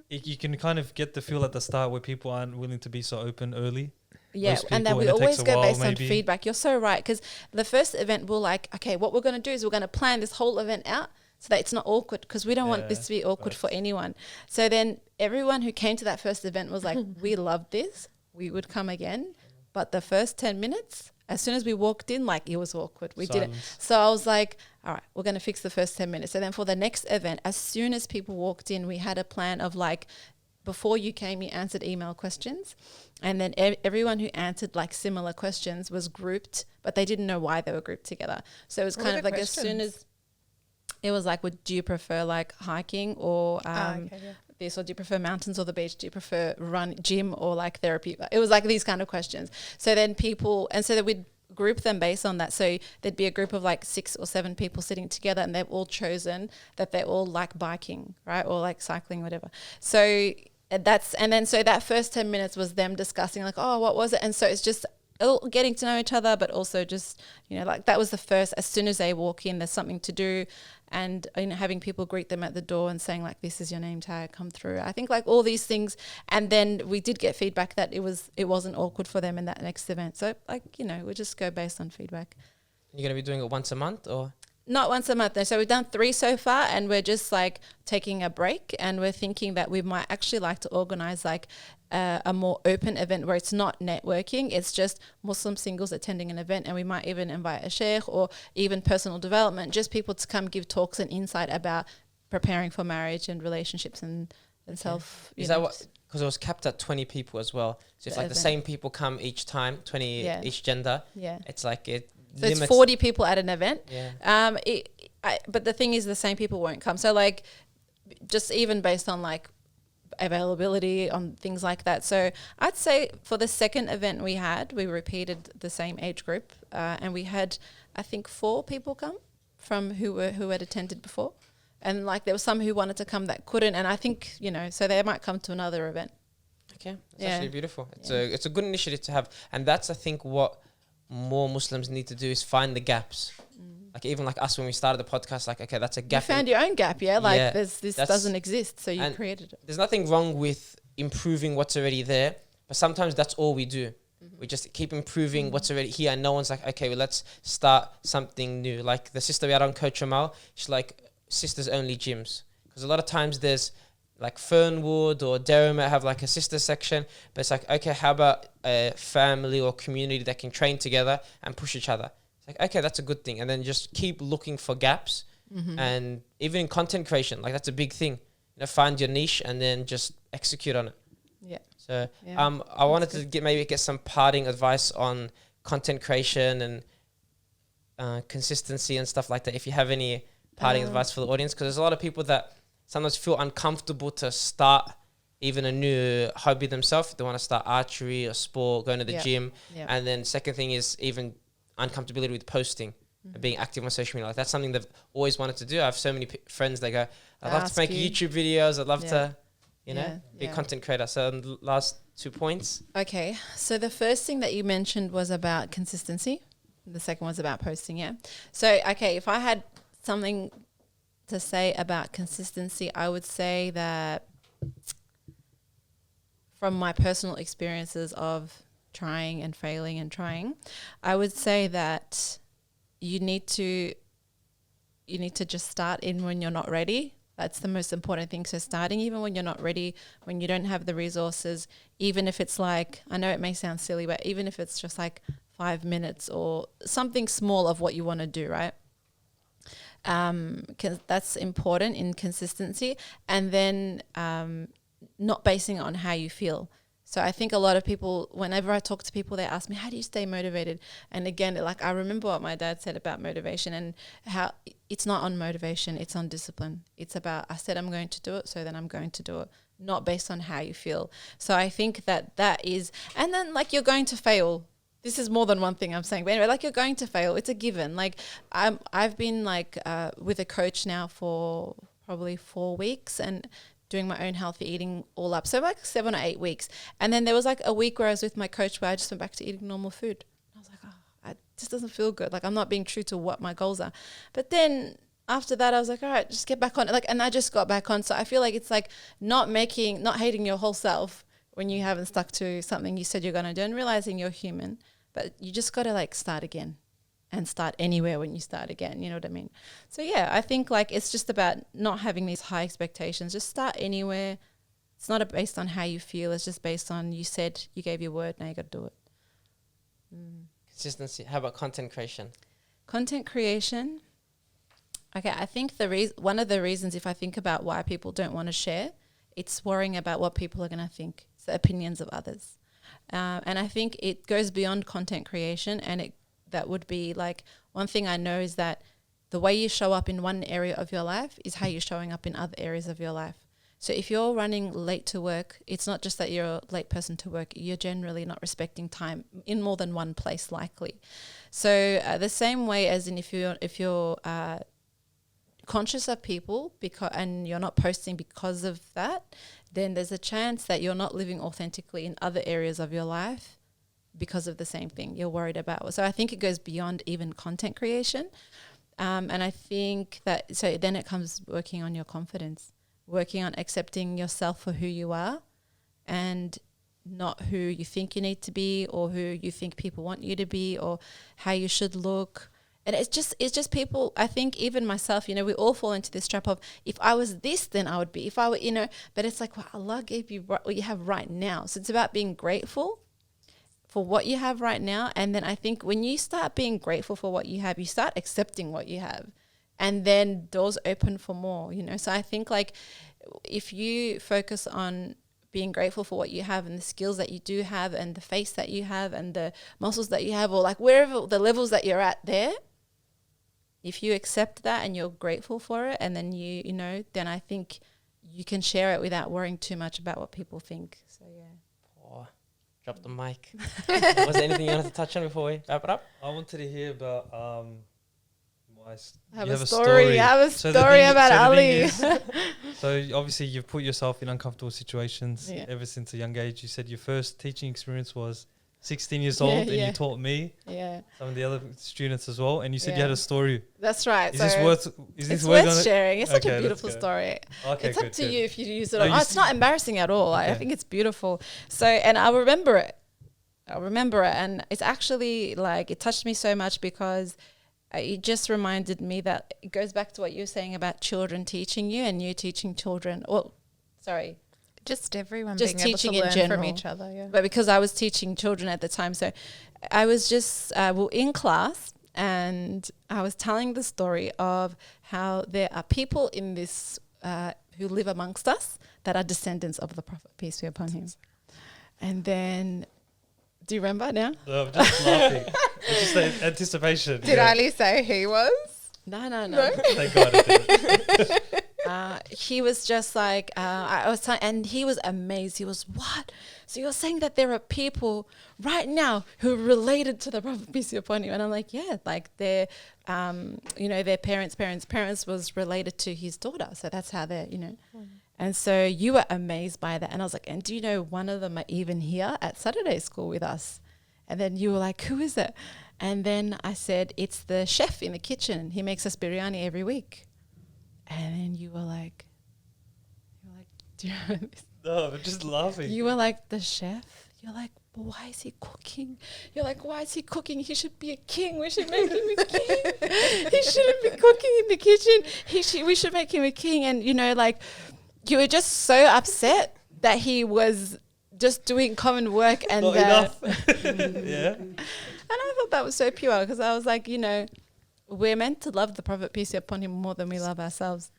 you can kind of get the feel at the start where people aren't willing to be so open early. Yeah, and then we always go based on feedback. You're so right, because the first event we're like, okay, what we're going to do is we're going to plan this whole event out so that it's not awkward, because we don't want this to be awkward for anyone. So then everyone who came to that first event was like, we loved this, we would come again. But the first 10 minutes, as soon as we walked in, like, it was awkward. We didn't. So I was like, all right, we're going to fix the first 10 minutes. So then for the next event, as soon as people walked in, we had a plan of like, before you came, you answered email questions. And then everyone who answered like similar questions was grouped, but they didn't know why they were grouped together. So it was kind of like questions? As soon as it was like, do you prefer like hiking or this, or do you prefer mountains or the beach? Do you prefer gym or like therapy? It was like these kind of questions. So then so we'd group them based on that. So there'd be a group of like 6 or 7 people sitting together, and they've all chosen that they all like biking, right? Or like cycling, whatever. So so that first 10 minutes was them discussing like, oh, what was it? And so it's just getting to know each other, but also just, like that was the first, as soon as they walk in, there's something to do. And having people greet them at the door and saying like, this is your name tag, come through. I think like all these things. And then we did get feedback that it wasn't awkward for them in that next event. So like, we just go based on feedback. You're going to be doing it once a month or? Not once a month. No. So we've done 3 so far, and we're just like taking a break, and we're thinking that we might actually like to organize like a more open event where it's not networking, it's just Muslim singles attending an event, and we might even invite a sheikh or even personal development, just people to come give talks and insight about preparing for marriage and relationships and self. Is that what? Because it was capped at 20 people as well. So if like the same people come each time, 20 each gender, it's like it. So it's 40 people at an event. Yeah. But the thing is, the same people won't come. So like, just even based on like availability on things like that. So I'd say for the second event we repeated the same age group, and we had, I think, 4 people come from who had attended before. And like there were some who wanted to come that couldn't. And I think, so they might come to another event. Okay. That's actually beautiful. It's a good initiative to have. And that's, I think, what more Muslims need to do is find the gaps. Like even like us when we started the podcast, like, okay, that's a gap. You found your own gap, like this doesn't exist, so you created it. There's nothing wrong with improving what's already there, but sometimes that's all we do. We just keep improving what's already here, and no one's like, okay, well, let's start something new. Like the sister we had on Coach Amal, she's like, sisters only gyms. Because a lot of times there's like Fernwood or Durham have like a sister section, but it's like, okay, how about a family or community that can train together and push each other? It's like, okay, that's a good thing. And then just keep looking for gaps. And even in content creation, like that's a big thing. Find your niche and then just execute on it. Yeah. So I wanted to get some parting advice on content creation and consistency and stuff like that. If you have any parting advice for the audience, because there's a lot of people that sometimes feel uncomfortable to start even a new hobby themselves. They want to start archery or sport, going to the gym. And then second thing is even uncomfortability with posting and being active on social media. Like that's something they've always wanted to do. I have so many friends that go, I'd love to make YouTube videos. I'd love to, be a content creator. So last 2 points. Okay. So the first thing that you mentioned was about consistency. The second was about posting, So, okay, if I had something to say about consistency, I would say that from my personal experiences of trying and failing and trying, I would say that you need to just start in when you're not ready. That's the most important thing. So starting even when you're not ready, when you don't have the resources, even if it's like, I know it may sound silly, but even if it's just like 5 minutes or something small of what you want to do, right? That's important in consistency. And then not basing it on how you feel. So I think a lot of people, whenever I talk to people, they ask me, how do you stay motivated? And again, like I remember what my dad said about motivation and how it's not on motivation, it's on discipline. It's about, I said I'm going to do it, so then I'm going to do it, not based on how you feel. So I think that is, and then like you're going to fail. This is more than one thing I'm saying, but anyway, like you're going to fail. It's a given. Like I've been like with a coach now for probably 4 weeks and doing my own healthy eating all up. So like 7 or 8 weeks. And then there was like a week where I was with my coach where I just went back to eating normal food. I was like, it just doesn't feel good. Like I'm not being true to what my goals are. But then after that, I was like, all right, just get back on it. Like, and I just got back on. So I feel like it's like not hating your whole self when you haven't stuck to something you said you're going to do, and realizing you're human, but you just got to like start again and start anywhere when you start again. You know what I mean? So yeah, I think like it's just about not having these high expectations. Just start anywhere. It's not based on how you feel. It's just based on you said, you gave your word, now you got to do it. Consistency. How about content creation? Content creation. Okay, I think one of the reasons, if I think about why people don't want to share, it's worrying about what people are going to think. It's the opinions of others. And I think it goes beyond content creation, and that would be like, one thing I know is that the way you show up in one area of your life is how you're showing up in other areas of your life. So if you're running late to work, it's not just that you're a late person to work, you're generally not respecting time in more than one place likely. So the same way as in if you're conscious of people and you're not posting because of that, then there's a chance that you're not living authentically in other areas of your life because of the same thing you're worried about. So I think it goes beyond even content creation. And I think that, so then it comes working on your confidence, working on accepting yourself for who you are and not who you think you need to be or who you think people want you to be or how you should look. And it's just people, I think even myself, we all fall into this trap of, if I was this, then I would be, if I were, but it's like, well, Allah gave you what you have right now. So it's about being grateful for what you have right now. And then I think when you start being grateful for what you have, you start accepting what you have. And then doors open for more, So I think like if you focus on being grateful for what you have and the skills that you do have and the face that you have and the muscles that you have, or like wherever the levels that you're at there, if you accept that and you're grateful for it, and then then I think you can share it without worrying too much about what people think. So yeah. Oh, drop the mic. Was there anything you wanted to touch on before we wrap it up? I wanted to hear about I have a story about Ali. So obviously you've put yourself in uncomfortable situations ever since a young age. You said your first teaching experience was 16 years old and you taught me, some of the other students as well, and you said you had a story. That's right. Is this worth sharing? It's such a beautiful story. Okay, it's up to you if you use it. It's not embarrassing at all. Okay. I think it's beautiful. So, and I'll remember it, and it's actually like it touched me so much because it just reminded me that it goes back to what you were saying about children teaching you and you teaching children. Just everyone just being teaching able to learn in general from each other. Yeah. But because I was teaching children at the time, so I was just in class and I was telling the story of how there are people in this who live amongst us that are descendants of the Prophet, peace be upon him. And then, do you remember now? No, I'm just laughing. It's just the anticipation. Did Ali say he was? No. Thank God I did. He was just like, I was telling, and he was amazed. He was, what? So you're saying that there are people right now who are related to the Prophet, peace be upon him? And I'm like, yeah, like their parents was related to his daughter. So that's how they're, And so you were amazed by that. And I was like, and do you know one of them are even here at Saturday school with us? And then you were like, who is it? And then I said, it's the chef in the kitchen. He makes us biryani every week. And then you were like, do you remember this? No, I'm just laughing. You were like, the chef? You're like, but why is he cooking? You're like, why is he cooking? He should be a king. We should make him a king. He shouldn't be cooking in the kitchen. We should make him a king. And, you were just so upset that he was just doing common work. And not enough. Yeah. And I thought that was so pure because I was like, we're meant to love the Prophet, peace be upon him, more than we love ourselves.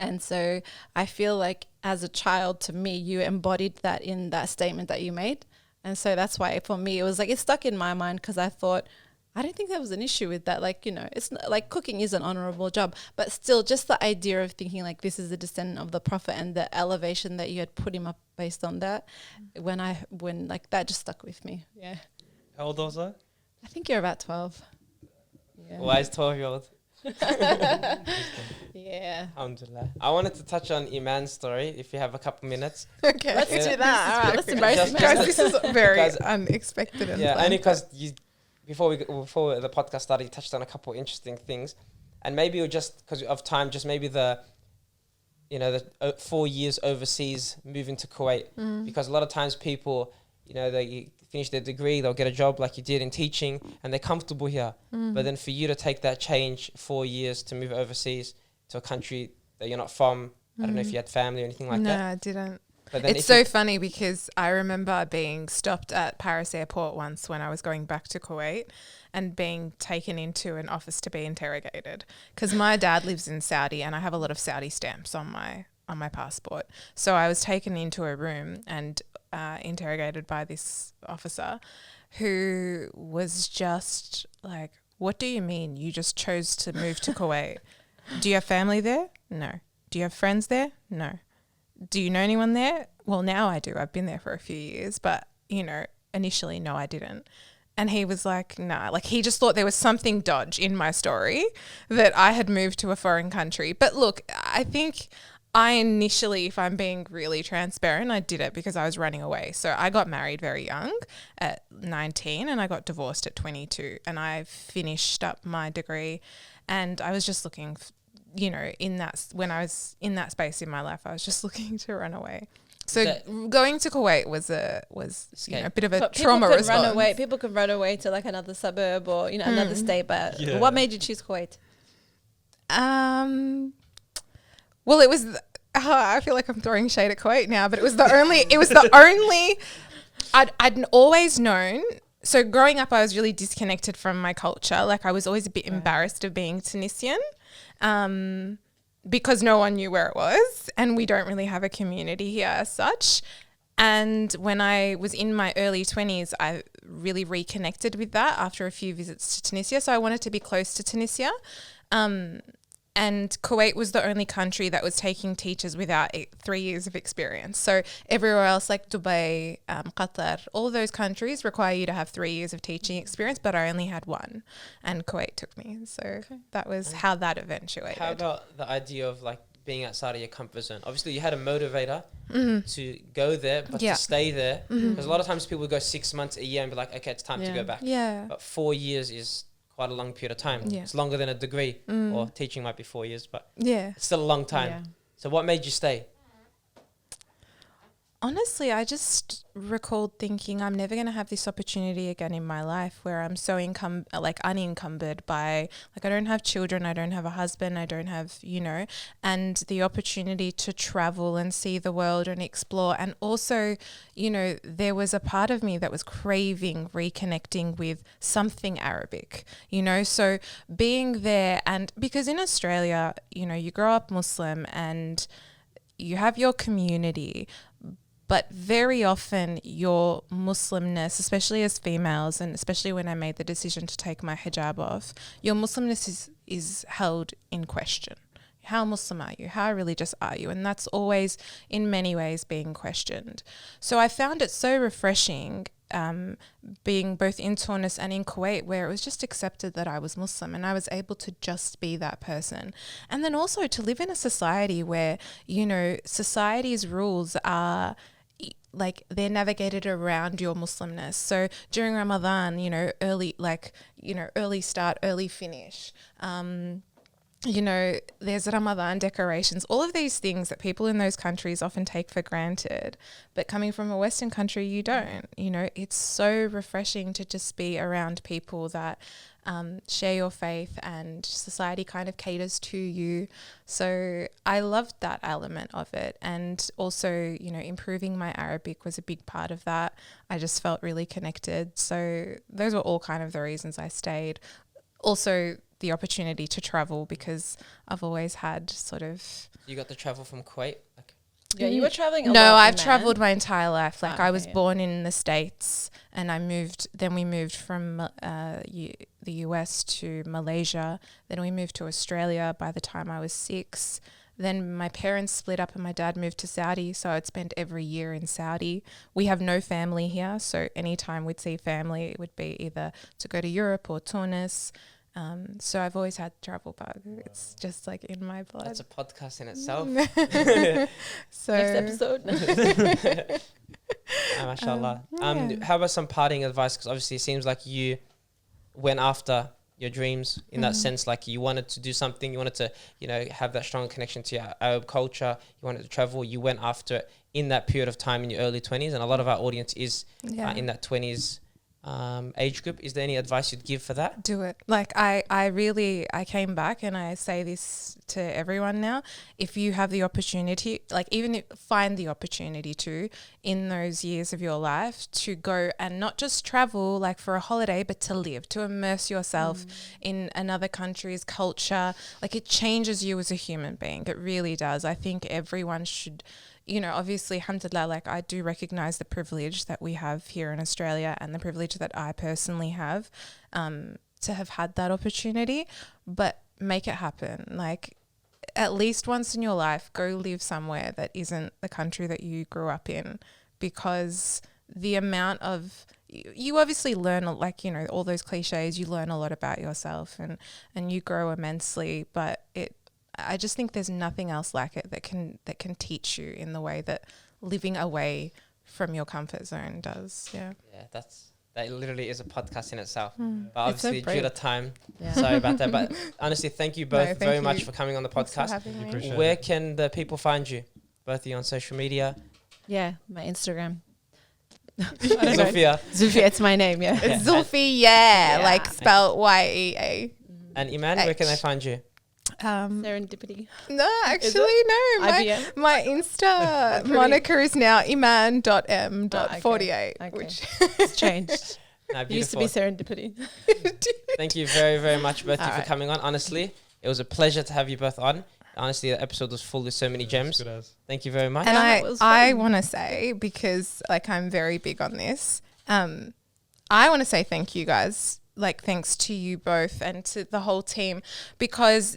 And so I feel like as a child, to me, you embodied that in that statement that you made. And so that's why for me, it was like, it stuck in my mind because I thought, I don't think there was an issue with that. Like, it's not, like cooking is an honorable job, but still just the idea of thinking like this is a descendant of the Prophet and the elevation that you had put him up based on that, when like that just stuck with me. Yeah. How old was I? I think you're about 12. Yeah. Wise 12-year-old. Yeah. Alhamdulillah. I wanted to touch on Iman's story if you have a couple minutes. Okay. Let's do that. All right, let's embrace it. Guys, this is very unexpected. And only because before the podcast started, you touched on a couple interesting things. And maybe just because of time, just maybe the 4 years overseas, moving to Kuwait? Because a lot of times people, they finish their degree, they'll get a job like you did in teaching, and they're comfortable here. But then for you to take that change, 4 years to move overseas to a country that you're not from, I don't know if you had family or anything like that. No, I didn't. But then It's so funny because I remember being stopped at Paris airport once when I was going back to Kuwait and being taken into an office to be interrogated because my dad lives in Saudi and I have a lot of Saudi stamps on my passport. So I was taken into a room and interrogated by this officer who was just like, what do you mean you just chose to move to Kuwait? Do you have family there? No. Do you have friends there? No. Do you know anyone there? Well, now I do. I've been there for a few years, but, initially, no, I didn't. And he was like, nah, like he just thought there was something dodge in my story that I had moved to a foreign country. But look, I think I initially, if I'm being really transparent, I did it because I was running away. So I got married very young at 19 and I got divorced at 22 and I finished up my degree and I was just looking when I was in that space in my life, I was just looking to run away. So going to Kuwait was a bit of a trauma response. People can run away to like another suburb or another state. But what made you choose Kuwait? Well, it was. I feel like I'm throwing shade at Kuwait now, but it was the only. It was the only. I'd always known. So growing up, I was really disconnected from my culture. Like I was always a bit embarrassed of being Tunisian. Because no one knew where it was and we don't really have a community here as such. And when I was in my early 20s, I really reconnected with that after a few visits to Tunisia. So I wanted to be close to Tunisia. And Kuwait was the only country that was taking teachers without 3 years of experience. So everywhere else like Dubai, Qatar, all of those countries require you to have 3 years of teaching experience, but I only had one and Kuwait took me. So that was how that eventuated. How about the idea of like being outside of your comfort zone? Obviously you had a motivator to go there, but to stay there. Because a lot of times people go 6 months, a year and be like, okay, it's time to go back. Yeah. But 4 years is quite a long period of time. Yeah. It's longer than a degree or teaching might be 4 years, but it's still a long time. Yeah. So what made you stay? Honestly, I just recalled thinking I'm never going to have this opportunity again in my life where I'm so unencumbered by, like I don't have children, I don't have a husband, I don't have, and the opportunity to travel and see the world and explore. And also, there was a part of me that was craving reconnecting with something Arabic, so being there and because in Australia, you grow up Muslim and you have your community, but very often your Muslimness, especially as females, and especially when I made the decision to take my hijab off, your Muslimness is held in question. How Muslim are you? How religious are you? And that's always, in many ways, being questioned. So I found it so refreshing being both in Tunis and in Kuwait, where it was just accepted that I was Muslim and I was able to just be that person. And then also to live in a society where, society's rules are like they're navigated around your Muslimness. So during Ramadan, early start, early finish. There's Ramadan decorations, all of these things that people in those countries often take for granted. But coming from a Western country, you don't. It's so refreshing to just be around people that share your faith and society kind of caters to you. So I loved that element of it. And also, improving my Arabic was a big part of that. I just felt really connected. So those were all kind of the reasons I stayed. Also, the opportunity to travel because I've always had sort of... You got to travel from Kuwait? Yeah, you were traveling a lot. No, I've traveled my entire life. I was born in the States and we moved from the US to Malaysia. Then we moved to Australia by the time I was 6. Then my parents split up and my dad moved to Saudi. So I'd spend every year in Saudi. We have no family here. So anytime we'd see family, it would be either to go to Europe or Tunis. So I've always had travel, but it's just like in my blood. That's a podcast in itself. So next episode. Mashallah. How about some parting advice? Because obviously it seems like you went after your dreams in that sense? Like you wanted to do something, you wanted to, you know, have that strong connection to your Arab culture, you wanted to travel, you went after it in that period of time in your early 20s, and a lot of our audience is in that 20s age group. Is there any advice you'd give for that? Do it. Like I came back and I say this to everyone now. If you have the opportunity, like even if, find the opportunity to, in those years of your life, to go and not just travel like for a holiday, but to live, to immerse yourself in another country's culture. Like it changes you as a human being. It really does. I think everyone should, you know, obviously, alhamdulillah, like I do recognize the privilege that we have here in Australia and the privilege that I personally have to have had that opportunity, but make it happen. Like at least once in your life, go live somewhere that isn't the country that you grew up in, because the amount of, you obviously learn, like, you know, all those cliches, you learn a lot about yourself and you grow immensely, but I just think there's nothing else like it that can teach you in the way that living away from your comfort zone does. Yeah. Yeah, that literally is a podcast in itself. But obviously due to time, sorry about that. But honestly, thank you both very much for coming on the podcast. Where can the people find you? Both of you on social media? Yeah, my Instagram. Zulfiye. Zulfiye, it's my name, yeah. It's Zulfiye, like spelled Y-E-A. And Iman, where can they find you? Serendipity. No, actually, no. My Insta moniker is now iman.m.48, which it's changed. No, it used to be Serendipity. Thank you very, very much, both of you, for coming on. Honestly, it was a pleasure to have you both on. Honestly, the episode was full with so many gems. Thank you very much. And I want to say, because like I'm very big on this, I want to say thank you guys. Like thanks to you both and to the whole team, because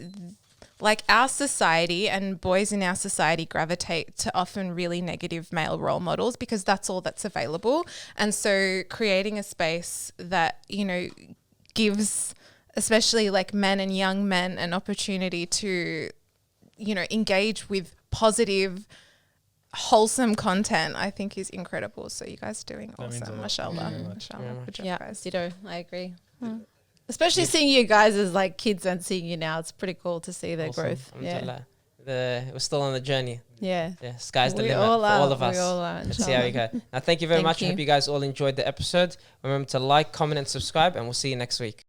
like our society and boys in our society gravitate to often really negative male role models because that's all that's available. And so creating a space that, you know, gives especially like men and young men an opportunity to, you know, engage with positive, wholesome content, I think is incredible. So you guys are doing awesome. Mashallah. Mashallah. Good job, guys. Ditto. I agree. Especially seeing you guys as like kids and seeing you now, it's pretty cool to see their growth. Yeah, we're still on the journey. Yeah, sky's the limit for all of us. We all are. Let's see how we go. Now, thank you very much. I hope you guys all enjoyed the episode. Remember to like, comment, and subscribe, and we'll see you next week.